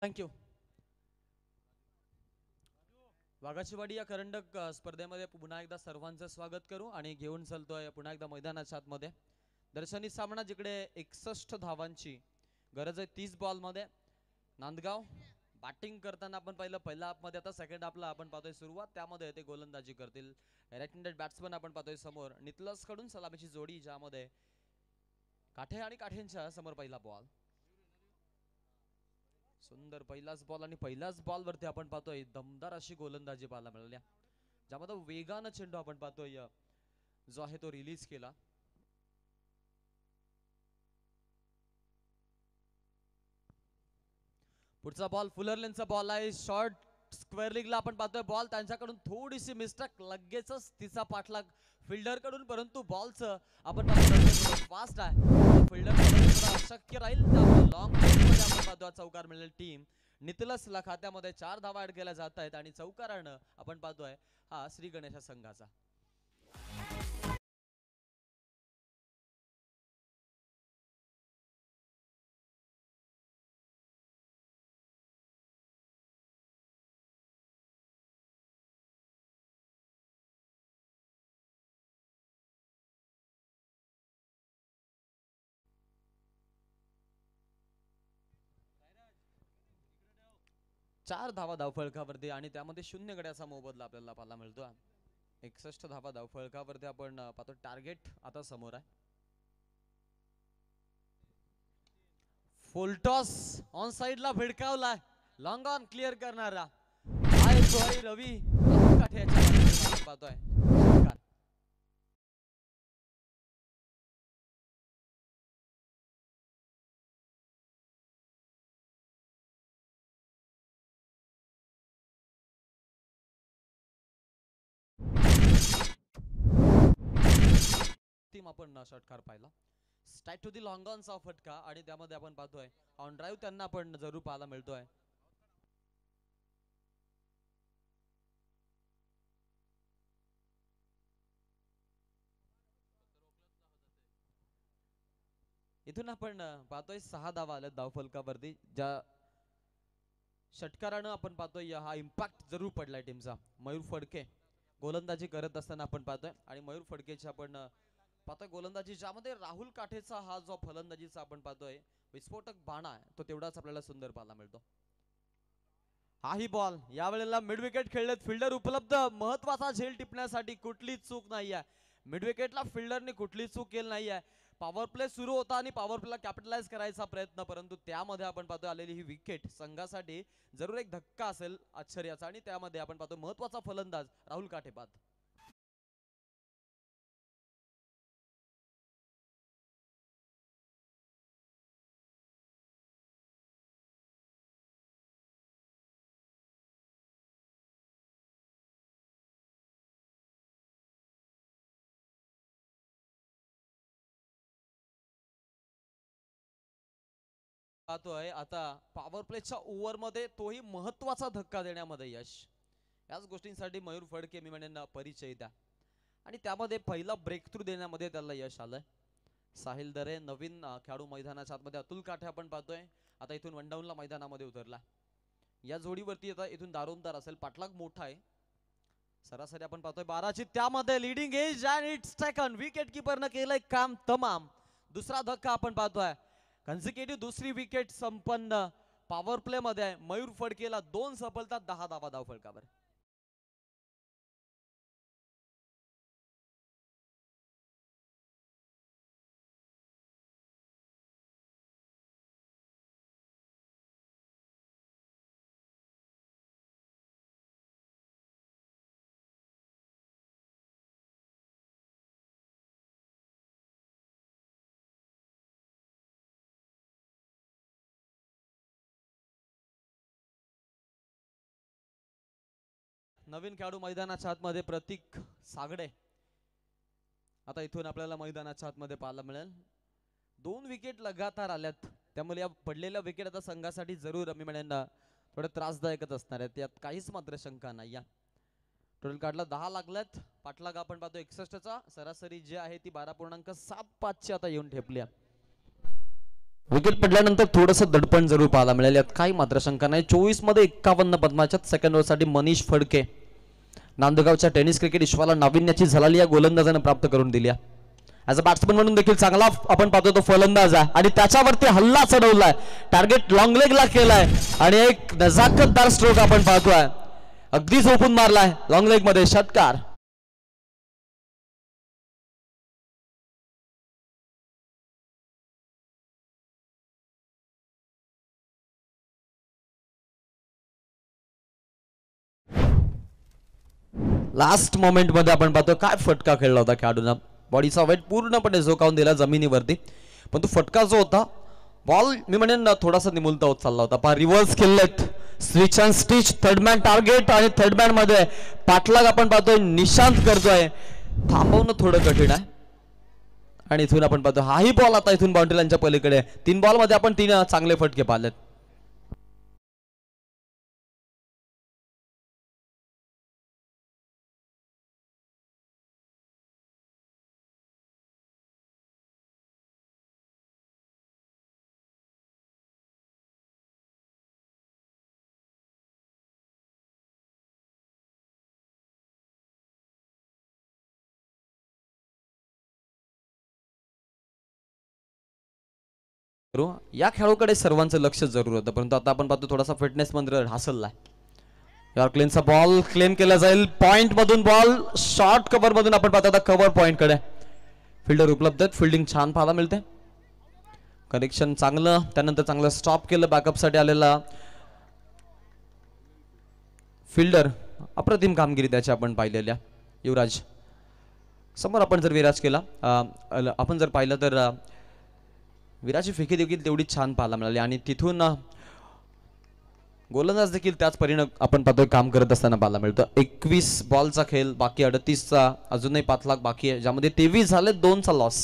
थँक्यू. वाघाचीवाडी या करंडक स्पर्धेमध्ये पुन्हा एकदा सर्वांचं स्वागत करू आणि घेऊन चालतोय पुन्हा एकदा मैदानाच्या आतमध्ये. दर्शनी सामना जिकडे 61 धावांची गरज आहे 30 बॉल मध्ये. नांदगाव बॅटिंग करताना आपण पाहिलं पहिल्या हाफ मध्ये, आता सेकंड हाफला आपण पाहतोय सुरुवात त्यामध्ये ते गोलंदाजी करतील. राईट हँडेड बॅट्समन आपण पाहतोय समोर नितलस कडून सलामीची जोडी, ज्यामध्ये काठे आणि काठेंच्या समोर पहिला बॉल. सुंदर पहिलाच बॉल आणि पहिल्याच बॉल वरती आपण पाहतोय दमदार अशी गोलंदाजी पाहायला मिळाली, ज्यामध्ये वेगानं चेंडू आपण पाहतोय जो आहे तो रिलीज केला. पुढचा बॉल फुलरलेनचा बॉल आहे. शॉर्ट स्क्वेअर लिगला आपण पाहतोय बॉल, त्यांच्याकडून थोडीशी मिस्टेक, लगेचच तिचा पाठलाग फिल्डर कडून, परंतु बॉलचं आपण फास्ट आहे फिल्डर अशक्य राहील. लॉंग मध्ये आपण पाहतो चौकार मिळेल टीम नितलसला. खात्यामध्ये 4 धावा ऍड केल्या जात आहेत आणि चौकारानं आपण पाहतोय हा श्री गणेश संघाचा. चार धावा धावफळकावरती आणि त्यामध्ये 0 गड्याचा मोबदला आपल्याला पाहायला मिळतो. 61 धावा धावफळकावरती आपण पाहतो. टार्गेट आता समोर आहे. फुलटॉस ऑन साइडला भिडकावलाय, लॉंग ऑन क्लिअर करणारा आहे रवी काठ्याच्या पाहतोय. टीम आपण षटकार पाहिला. स्ट्राइक टू दी लॉंग ऑनचा फटका आणि त्यामध्ये आपण पाहतोय ऑन ड्राईव्ह त्यांना आपण जरूर पाहायला मिळतोय. इथून आपण पाहतोय 6 धावा आल्या धावफलकावरती, ज्या षटकारानं आपण पाहतोय हा इम्पॅक्ट जरूर पडलाय टीमचा. मयूर फडके गोलंदाजी करत असताना आपण पाहतोय आणि मयूर फडकेची आपण पाहतोय गोलंदाजी, ज्यामध्ये राहुल काठेचा हा जो फलंदाजीचा आपण पाहतोय विस्फोटक बाणा आहे तो तेवढाच आपल्याला सुंदर पाहायला मिळतो. हाही बॉल यावेळेला मिड विकेट खेळलेत, फिल्डर उपलब्ध, महत्वाचा झेल टिपण्यासाठी कुठलीच चूक नाहीये. मिड विकेटला फिल्डरने कुठली चूक केली नाहीये. पॉवर प्ले सुरू होता आणि पॉवर प्लेला कॅपिटलाइज करायचा प्रयत्न, परंतु त्यामध्ये आपण पाहतो आलेली ही विकेट संघासाठी जरूर एक धक्का असेल आश्चर्याचा, आणि त्यामध्ये आपण पाहतो महत्वाचा फलंदाज राहुल काठे बाद. पाहतोय आता पॉवर प्लेच्या ओव्हर मध्ये तोही महत्वाचा धक्का देण्यामध्ये यश. याच गोष्टींसाठी मयूर फडके मी म्हणेन परिचय द्या, आणि त्यामध्ये पहिला ब्रेक थ्रू देण्यामध्ये त्याला यश आलंय. साहिल दरे नवीन खेळाडू मैदानाच्या आतमध्ये, अतुल काठे आपण पाहतोय आता इथून वनडाऊनला मैदानामध्ये उतरला. या जोडीवरती आता इथून दारोमदार असेल, पाठलाग मोठा आहे. सरासरी आपण पाहतोय 12ची, त्यामध्ये leading edge and it's second. Wicket किपरनं केलंय काम तमाम. दुसरा धक्का आपण पाहतोय, कन्सिक्युटिव्ह दुसरी विकेट संपन्न पॉवर प्ले मध्ये मयूर फडकेला 2 सफलता 10 धावा धाव फलकावर. नवीन खेळाडू मैदानाच्या आतमध्ये प्रतीक सागडे आता इथून आपल्याला मैदानाच्या आतमध्ये पाहायला मिळेल. 2 विकेट लगातार आल्यात, त्यामुळे या पडलेल्या विकेट आता संघासाठी जरूर मी म्हणेन थोडे त्रासदायकच असणार आहेत, यात काहीच मात्र शंका नाही. या टोटल काढला 10 लागल्यात. पाठलाग आपण पाहतो 61चा, सरासरी जी आहे ती 12.75 ची आता येऊन ठेपली. विकेट पडल्यानंतर थोडस दडपण जरूर पाहायला मिळेल, यात काही मात्र शंका नाही. 24 मध्ये 51 पद्माच्या सेकंड ओव्हर साठी मनीष फडके नांदगावच्या टेनिस क्रिकेट विश्वाला नाविन्याची झलाली या गोलंदाजाने प्राप्त करून दिली. ऍज अ बॅट्समन म्हणून देखील चांगला आपण पाहतो तो फलंदाज आहे, आणि त्याच्यावरती हल्ला चढवलाय, टार्गेट लॉंग लेगला केलाय आणि एक नजाकतदार स्ट्रोक आपण पाहतोय, अगदी झोपून मारलाय लॉंग लेग मध्ये षटकार. लास्ट मोमेंट मध्ये आपण पाहतो काय फटका खेळला होता खेळाडूंना, बॉडीचा वेट पूर्णपणे झोकावून दिला जमिनीवरती, पण तो फटका जो होता बॉल मी म्हणेन थोडासा निमुलता होत चालला होता. पहा रिव्हर्स खेळलेत, switch and stitch, third man target, आणि थर्ड मॅन मध्ये पाठलाग आपण पाहतोय निशांत करतोय, थांबवणं थोडं कठीण आहे. आणि इथून आपण पाहतो हाही बॉल आता इथून बाउंड्री लाईनच्या पलीकडे. 3 बॉल मध्ये आपण 3 चांगले फटके पाहिलेत. या खेळाडूकडे सर्वांचं लक्ष जरूर होतं, परंतु आता आपण पाहतो थोडासा फिटनेस मध्ये ढासळलाय. यार क्लेनचा बॉल क्लेम केला जाईल, पॉइंट मधून बॉल, शॉर्ट कव्हर मधून आपण पाहतो आता कव्हर पॉइंट कडे फिल्डर उपलब्ध आहेत. फिल्डिंग छान पाहायला मिळते, कनेक्शन चांगलं, त्यानंतर चांगलं स्टॉप केलं बॅकअप साठी आलेला फिल्डर, अप्रतिम कामगिरी त्याची आपण पाहिलेल्या. युवराज समोर आपण जर विराज केला, आपण जर पाहिलं तर विराची फेकी देखील तेवढी छान पाहायला मिळाली, आणि तिथून गोलंदाज देखील त्याच परिणाम आपण पाहतोय काम करत असताना पाहायला मिळतं. 21 बॉलचा खेळ बाकी, 38चा अजूनही 5 लाख बाकी आहे, ज्यामध्ये 23 झाले, 2चा लॉस.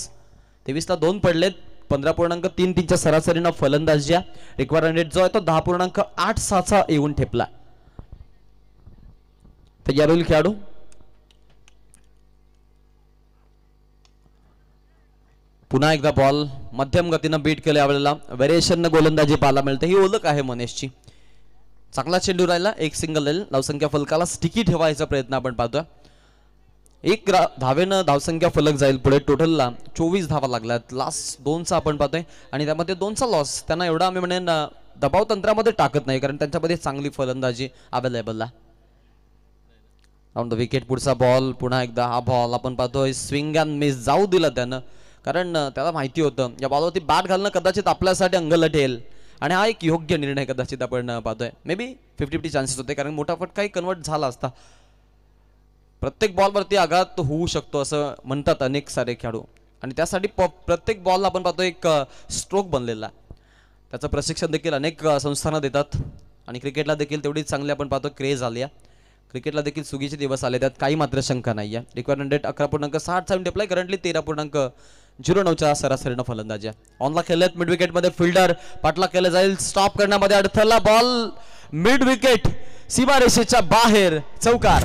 23ला 2 पडलेत, 15.33च्या सरासरीनं फलंदाजी. रिक्वायर्ड रेट जो आहे तो 10.86चा येऊन ठेपला. तर यावेळी खेळाडू पुन्हा एकदा बॉल मध्यम गतीनं बीट केलं, यावेळेला व्हेरिएशन गोलंदाजी पाहायला मिळते. ही ओळख आहे मनेशची. चांगला चेंडू राहिला, एक सिंगल येईल, धावसंख्या फलकाला स्टिकी ठेवायचा प्रयत्न आपण पाहतोय. धावेनं धावसंख्या फलक जाईल पुढे. टोटलला 24 धावा लागल्यात. लास्ट 2चा आपण पाहतोय आणि त्यामध्ये 2चा लॉस. त्यांना एवढा आम्ही म्हणेन दबाव तंत्रामध्ये टाकत नाही, कारण त्यांच्यामध्ये चांगली फलंदाजी अवेलेबल आहे. ऑन द विकेट पुढचा बॉल. पुन्हा एकदा हा बॉल आपण पाहतोय स्विंग अँड मिस जाऊ दिला त्यानं, कारण त्याला माहिती होतं या बॉलवरती बॅट घालणं कदाचित आपल्यासाठी अंगलट येईल आणि हा एक योग्य निर्णय कदाचित आपण पाहतोय. मे बी 50-50 चान्सेस होते, कारण मोठा फटकाही कन्वर्ट झाला असता. प्रत्येक बॉलवरती आघात होऊ शकतो असं म्हणतात अनेक सारे खेळाडू, आणि त्यासाठी प्रत्येक बॉलला आपण पाहतो एक स्ट्रोक बनलेला. त्याचं प्रशिक्षण देखील अनेक संस्थांना देतात आणि क्रिकेटला देखील तेवढीच चांगली आपण पाहतो क्रेज आली आहे. क्रिकेटला देखील सुगीचे दिवस आले, त्यात काही मात्र शंका नाही आहे. रिक्वायरमेंट रेट 11.60 अप्लाय, करंटली 13.09च्या सरासरीनं फलंदाजी आहे. ऑनला खेळलेत मिड विकेटमध्ये फिल्डर. पाठला केलं जाईल, स्टॉप करण्यामध्ये अडथळा. बॉल मिड विकेट सीमारेषेच्या बाहेर, चौकार.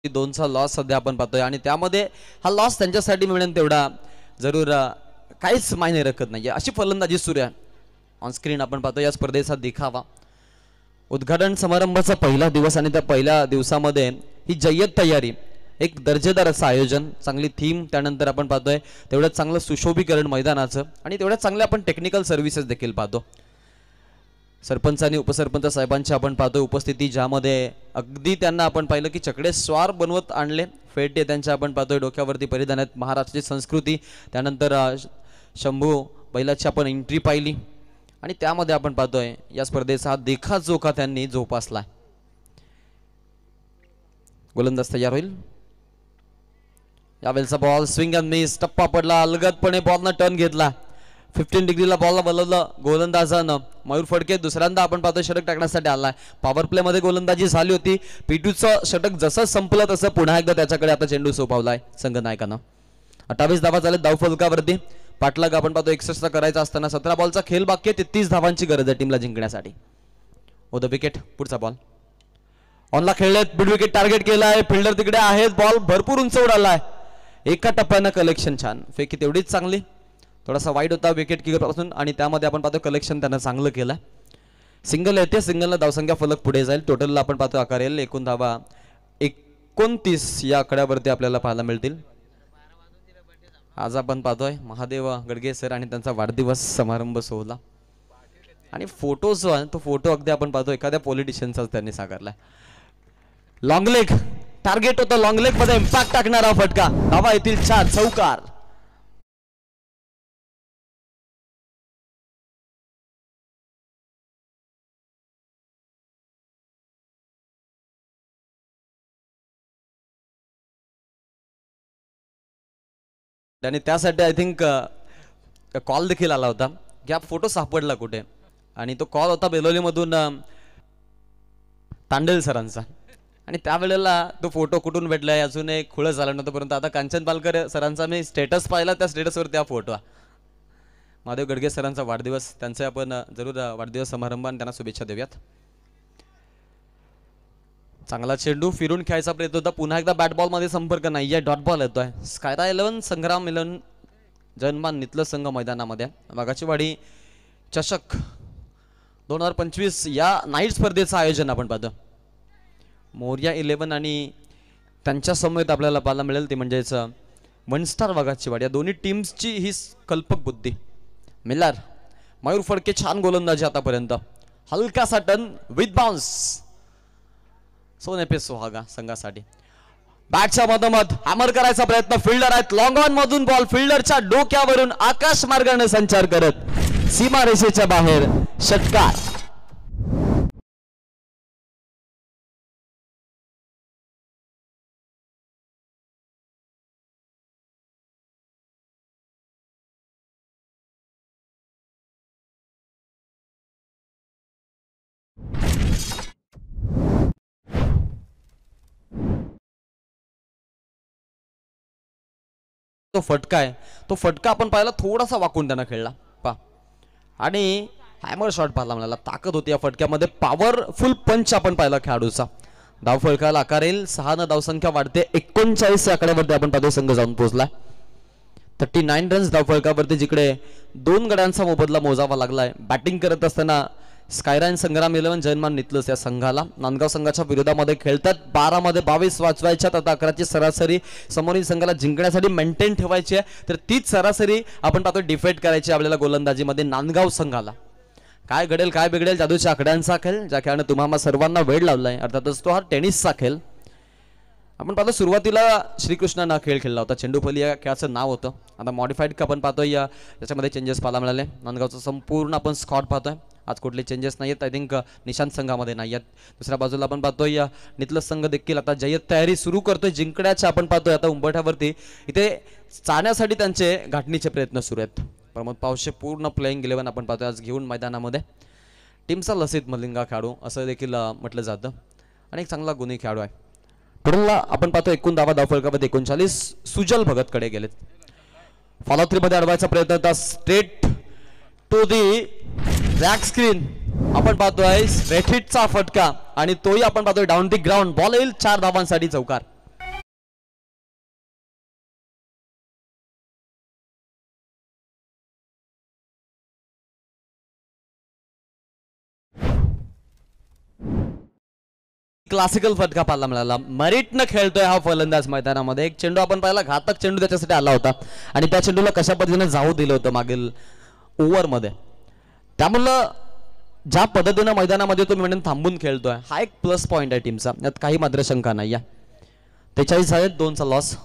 दोनचा लॉस सध्या आपण पाहतोय आणि त्यामध्ये हा लॉस त्यांच्यासाठी मिळेल तेवढा जरूर काहीच मायने रखत नाहीये. अशी फलंदाजी सुरू आहे. ऑन स्क्रीन आपण पाहतो या स्पर्धेचा देखावा. उद्घाटन समारंभाचा पहिला दिवस आणि त्या पहिल्या दिवसामध्ये ही जय्यत तयारी, एक दर्जेदार असं आयोजन, चांगली थीम, त्यानंतर आपण पाहतोय तेवढंच चांगलं सुशोभीकरण मैदानाचं आणि तेवढ्याच चांगल्या आपण टेक्निकल सर्व्हिसेस देखील पाहतो. सरपंच आणि उपसरपंच साहेबांची आपण पाहतोय उपस्थिती, ज्यामध्ये अगदी त्यांना आपण पाहिलं की चकडे स्वार बनवत आणले. फेटे त्यांच्या आपण पाहतोय डोक्यावरती परिधान आहेत, महाराष्ट्राची संस्कृती. त्यानंतर शंभू बैलाची आपण एंट्री पाहिली आणि त्यामध्ये आपण पाहतोय या स्पर्धेचा हा देखाजोखा त्यांनी जोपासला. गोलंदाज तयार होईल. यावेळेचा बॉल स्विंग अँड मिस, टप्पा पडला. अलगदपणे बॉलनं टर्न घेतला. 15 डिग्रीला बॉलला बोलवलं गोलंदाजानं. मयूर फडके दुसऱ्यांदा आपण पाहतोय षटक टाकण्यासाठी आलाय. पॉवर प्ले मध्ये गोलंदाजी झाली होती. P2चं षटक जसं संपलं तसं पुन्हा एकदा त्याच्याकडे आता चेंडू सोपवलाय संघनायकानं. 28 धावा झाले धाव फलकावरती. पाठलाग आपण पाहतो 61 करायचा असताना 17 बॉलचा खेळ बाकी आहे. 33 धावांची गरज आहे टीमला जिंकण्यासाठी. ओ द विकेट पुढचा बॉल. ऑनला खेळलेत, मिड विकेट टार्गेट केलाय. फिल्डर तिकडे आहेत. बॉल भरपूर उंच उडालाय. एका टप्प्यानं कलेक्शन छान. फेकी तेवढीच चांगली. थोडासा वाईट होता विकेट किपर पासून आणि त्यामध्ये आपण पाहतो कलेक्शन त्यानं चांगलं केलं. सिंगल येते. सिंगलला धावसंख्या फलक पुढे जाईल. टोटलला आपण पाहतो आकार येईल. एकूण धावा 29 या आकड्यावरती आपल्याला पाहायला मिळतील. आज आपण पाहतोय महादेव गडगे सर आणि त्यांचा वाढदिवस समारंभ सोहळा आणि फोटो जो आहे तो फोटो अगदी आपण पाहतो एखाद्या पॉलिटिशियनचाच त्यांनी साकारलाय. लॉंग लेग टार्गेट होतं. लॉंग लेग मध्ये इम्पॅक्ट टाकणारा फटका. धावा येतील 4, चौकार. आणि त्यासाठी आय थिंक कॉल देखील आला होता की हा फोटो सापडला कुठे, आणि तो कॉल होता बेलोलीमधून तांडेल सरांचा. आणि त्यावेळेला तो फोटो कुठून भेटलाय अजून एक खुळं झालं नव्हतं, परंतु आता कांचन पालकर सरांचा मी स्टेटस पाहिला, त्या स्टेटसवरती हा फोटो. महादेव गडगे सरांचा वाढदिवस, त्यांचे आपण जरूर वाढदिवस समारंभ आणि त्यांना शुभेच्छा देऊयात. चांगला चेंडू फिरून खेळायचा प्रयत्न होता. पुन्हा एकदा बॅट बॉल मध्ये संपर्क नाहीये. डॉट बॉल येतोय. स्कायरा 11 संग्राम मिलन जनमान नितलं संघ मैदानामध्ये. वाघाची वाडी चषक 2025 या नाईट स्पर्धेचं आयोजन आपण पाहतो. मोर्या 11 आणि त्यांच्या समवेत आपल्याला पाहायला मिळेल ते म्हणजेच वन स्टार वाघाची वाडी. या दोन्ही टीम्सची ही कल्पक बुद्धी. मिलार मयूर फडके छान गोलंदाजी आतापर्यंत. हलकासा टर्न विथ बाउन्स. सोने पे सुहागा संघासाठी. बॅटच्या मधोमध हॅमर करायचा प्रयत्न. फिल्डर आहेत. लॉंग ऑन मधून बॉल फिल्डरच्या डोक्यावरून आकाश मार्गाने संचार करत सीमारेषेच्या बाहेर, षटकार. तो फटका आहे, तो फटका आपण पाहिला थोडासा वाकून त्यानं खेळला पा, आणि हॅमर शॉट पाहिला मला, ताकद होती या फटक्यामध्ये, पॉवरफुल पंच आपण पाहिला खेळाडूचा. धावफलकाला आकार येईल, 6 धावसंख्या वाढते, 39 आकड्यावरती आपण पाहतोय संघ जाऊन पोहोचला. 39 रन्स धावफलकावरती, जिकडे 2 गड्यांचा मोबदला मोजावा लागलाय. बॅटिंग करत असताना स्कायराइन संग्राम 11 जयमान नितलस या संघाला नांदगाव संघाच्या विरोधामध्ये खेळतात. 12 मध्ये 22 वाचवायच्यात, आता 11ची सरासरी समोरील संघाला जिंकण्यासाठी मेंटेन ठेवायची आहे, तर तीच सरासरी आपण पाहतो डिफेट करायची आपल्याला गोलंदाजीमध्ये नांदगाव संघाला. काय घडेल काय बिघडेल, जादूच्या आकड्यांचा खेळ, ज्या खेळाने तुम्हाला सर्वांना वेळ लावलाय, अर्थातच तो हा टेनिसचा खेळ. आपण पाहतो सुरुवातीला श्रीकृष्णानं खेळ खेळला होता, चेंडूफली या खेळाचं नाव होतं. आता मॉडिफाईड आपण पाहतोय याच्यामध्ये चेंजेस पाहायला मिळाले. नांदगावचं संपूर्ण आपण स्कॉट पाहतोय, आज कुठले चेंजेस नाही आहेत. आय थिंक निशांत संघामध्ये नाही आहेत. दुसऱ्या बाजूला आपण पाहतोय नितलस संघ देखील आता जय्यत तयारी सुरू करतोय जिंकण्याच्या. आपण पाहतोय आता उंबरठ्यावरती इथे चाण्यासाठी त्यांचे गाठणीचे प्रयत्न सुरू आहेत. प्रमोद पावशे पूर्ण प्लेइंग 11 आपण पाहतोय आज घेऊन मैदानामध्ये. टीमचा लसित मलिंगा खेळाडू असं देखील म्हटलं जातं आणि एक चांगला गुणी खेळाडू आहे. टोटलला आपण पाहतो 19 धावफलकामध्ये 39 सुजल भगतकडे गेलेत. फॉलो थ्री मध्ये अडवायचा प्रयत्न होता, straight to the rack screen आपण पाहतोय स्ट्रेट हिटचा फटका, आणि तोही आपण पाहतोय डाऊन दी ग्राउंड. बॉल येईल 4 धावांसाठी चौकार. क्लासिकल फटका पाहायला मिळाला, मेरिटनं खेळतोय हा फलंदाज मैदानामध्ये. एक चेंडू आपण पाहिला, घातक चेंडू त्याच्यासाठी आला होता, आणि त्या चेंडूला कशा पद्धतीने जाऊ दिलं होतं मागील ओव्हरमध्ये. त्यामुळं ज्या पद्धतीनं मैदानामध्ये तो म्हणून थांबून खेळतोय, हा एक प्लस पॉईंट आहे टीमचा, यात काही मात्र शंका नाही आहे. 43 आहेत, 2चा लॉस.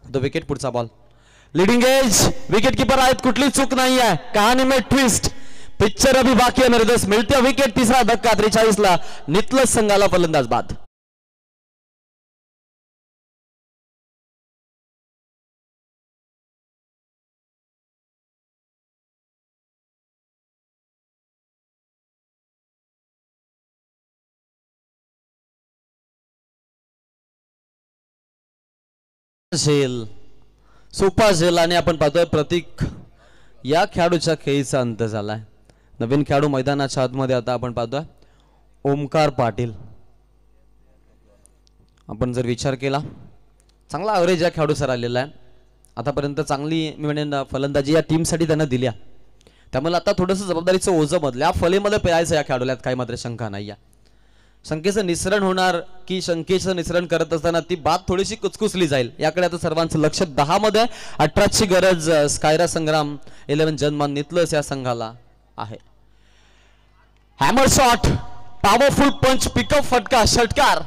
द विकेट, पुढचा ball. Leading age wicket keeper आहेत, कुठली चूक नाही आहे. कहाणी में ट्विस्ट, पिक्चर अभी बाकी है मेरे दोस्त. मिळते विकेट, तिसरा धक्का 43 ला नितलस संघाला फलंदाज बाद. झेल सोपा झेल, आणि आपण पाहतोय प्रतीक या खेळाडूच्या खेळीचा अंत झालाय. नवीन खेळाडू मैदानाच्या आतमध्ये आता आपण पाहतोय ओमकार पाटील. आपण जर विचार केला, चांगला ॲव्हरेज या खेळाडू सर आलेला आहे आतापर्यंत. चांगली मी म्हणेन फलंदाजी या टीमसाठी त्यांना दिल्या, त्यामुळे आता थोडंसं जबाबदारीचं ओझं मधल्या फलेमध्ये पेरायचं या खेळाडूला, काही मात्र शंका नाही आहे. शंकेचं निसरण होणार की शंकेचं निसरण करत असताना ती बात थोडीशी कुचकुचली जाईल, याकडे आता सर्वांचं लक्ष. 10 मध्ये 18ची गरज स्कायरा संग्राम 11 जन्मान नितलस या संघाला आहे. हॅमर शॉट, पॉवरफुल पंच, पिकअप फटका, षटकार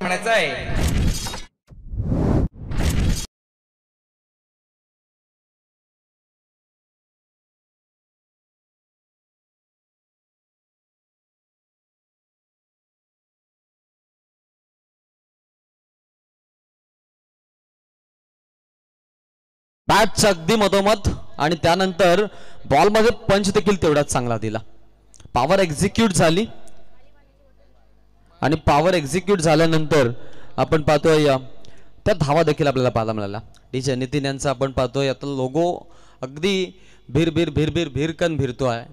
म्हणायचं आहे. बॅटच्या अगदी मधोमध, आणि त्यानंतर बॉलमध्ये पंच देखील तेवढाच चांगला दिला. पॉवर एक्झिक्यूट झाली, आणि पॉवर एक्झिक्यूट झाल्यानंतर आपण पाहतोय त्या धावा देखील आपल्याला पाहायला मिळाल्या. डीजे नितीन यांचा आपण पाहतोय आता लोगो अगदी भीर भीर भीर भीर भीरकन फिरतो आहे,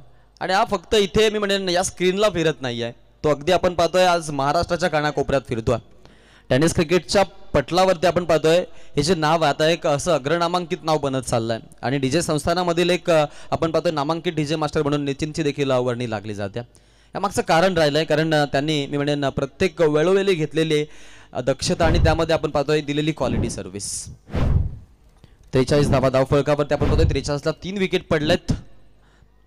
आणि हा फक्त इथे मी म्हणेन या स्क्रीनला फिरत नाही आहे, तो अगदी आपण पाहतोय आज महाराष्ट्राच्या कानाकोपऱ्यात फिरतोय. टेनिस क्रिकेटच्या पटलावरती आपण पाहतोय हे जे नाव आहे आता एक असं अग्रनामांकित नाव बनत चाललंय, आणि डीजे संस्थानामधील एक आपण पाहतोय नामांकित डीजे मास्टर म्हणून नितीनची देखील वर्णी लागली जाते. यामागचं कारण राहिलंय, कारण त्यांनी मी म्हणेन प्रत्येक वेळोवेळी घेतलेली दक्षता आणि त्यामध्ये आपण पाहतोय दिलेली क्वालिटी सर्व्हिस. 43 धावा धावफलकावरती आपण पाहतोय. 43 ला 3 विकेट पडलेत.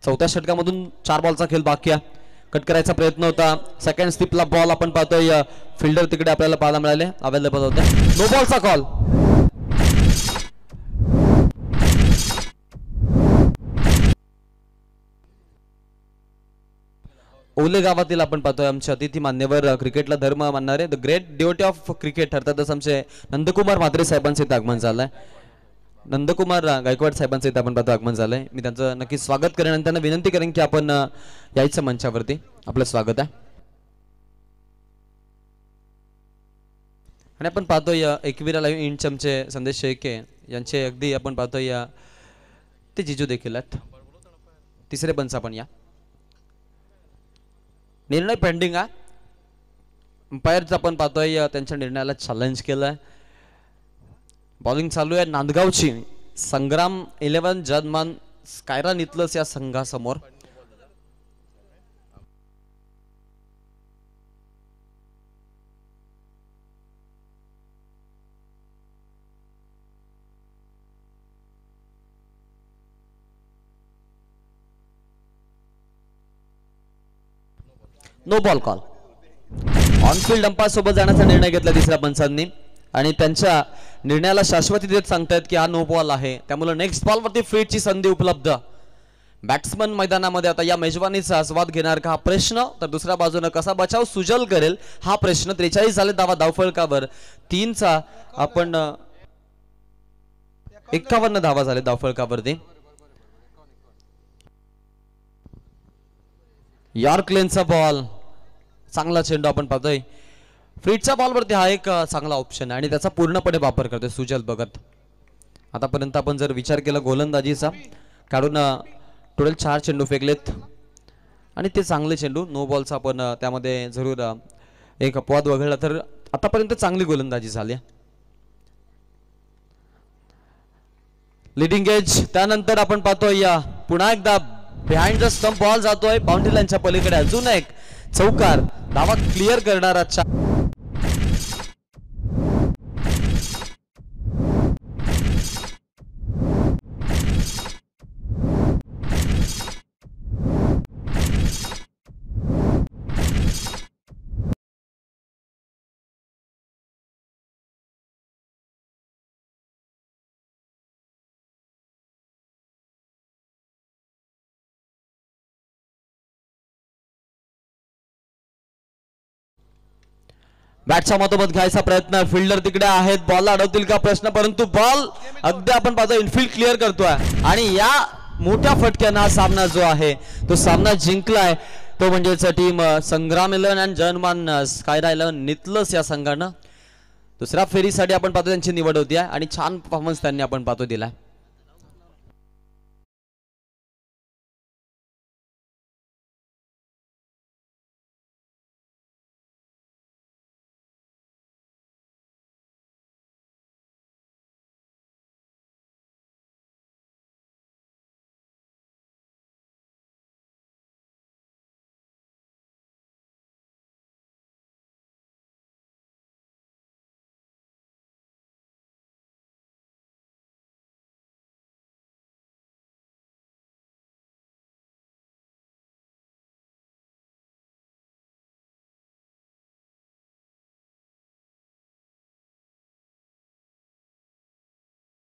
चौथ्या षटकामधून 4 बॉलचा खेळ बाकी आहे. कट करायचा प्रयत्न होता, सेकंड स्लिपला बॉल आपण पाहतोय फिल्डर तिकडे आपल्याला पाहायला मिळाले, अवेलेबल होते. नो बॉलचा कॉल. ओले गावातील आपण पाहतोय आमचे अतिथी मान्यवर, क्रिकेटला धर्म मानणारे, द ग्रेट डिओटी ऑफ क्रिकेट अर्थातच आमचे नंदकुमार म्हात्रे साहेबांचे इथे आगमन झालंय. नंदकुमार गायकवाड साहेबांचं इथे आपण पाहतो आगमन झालंय. मी त्यांचं नक्की स्वागत करेन आणि त्यांना विनंती करेन की आपण यायचं मंचावरती. आपलं स्वागत आहे. आणि आपण पाहतोय एकविरा लाईव्ह इंच आमचे संदेश शेळके यांचे अगदी आपण पाहतोय या ते जिजू देखील आहेत. तिसरे पंच आपण या निर्णय पेंडिंग आहे. अंपायरचं आपण पाहतोय त्यांच्या निर्णयाला चॅलेंज केलंय. बॉलिंग चालू आहे नांदगावची. संग्राम 11 जर्मन स्कायरा नितलस या संघासमोर. No ball call. On field umpire सोबत जाण्याचा निर्णय घेतला तिसऱ्या पंचांनी आणि त्यांच्या निर्णयाला शाश्वती देत सांगतायत की हा नो बॉल आहे. त्यामुळे नेक्स्ट बॉल वरती फ्रीडची संधी उपलब्ध. बॅट्समन मैदानामध्ये आता या मेजवानीचा आस्वाद घेणार का हा प्रश्न, तर दुसऱ्या बाजूने कसा बचाव सुजल करेल हा प्रश्न. 43 झाले धावफलकावर. 3चा आपण 51 धावा झाले धावफलकावरती. यॉर्क लेनचा बॉल चांगला चेंडू आपण पाहतोय. फ्रीडच्या बॉलवरती हा एक चांगला ऑप्शन आहे आणि त्याचा पूर्णपणे वापर करतोय सुजल भगत. आतापर्यंत आपण जर विचार केला गोलंदाजीचा काढून टोटल 4 चेंडू फेकलेत आणि ते चांगले चेंडू. नो बॉलचा आपण त्यामध्ये जरूर एक अपवाद वगळला तर आतापर्यंत चांगली गोलंदाजी झाली. Leading age. त्यानंतर आपण पाहतोय या पुन्हा एकदा बिहाइंड द स्टंप बॉल जातोय बाउंड्री लाईनच्या पलीकडे. अजून एक चौकार धावा क्लिअर करणारा. बॅटच्या मधोमध घ्यायचा प्रयत्न. फिल्डर तिकडे आहेत. बॉल अडवतील का प्रश्न, परंतु बॉल अगदी आपण पाहतो इनफिल्ड क्लिअर करतोय आणि या मोठ्या फटक्यानं हा सामना जो आहे तो सामना जिंकलाय. तो म्हणजेच टीम संग्राम 11 आणि जर्मन स्कायरा 11 नितलस या संघानं दुसऱ्या फेरीसाठी आपण पाहतो त्यांची निवड होती आणि छान परफॉर्मन्स त्यांनी आपण पाहतो दिलाय.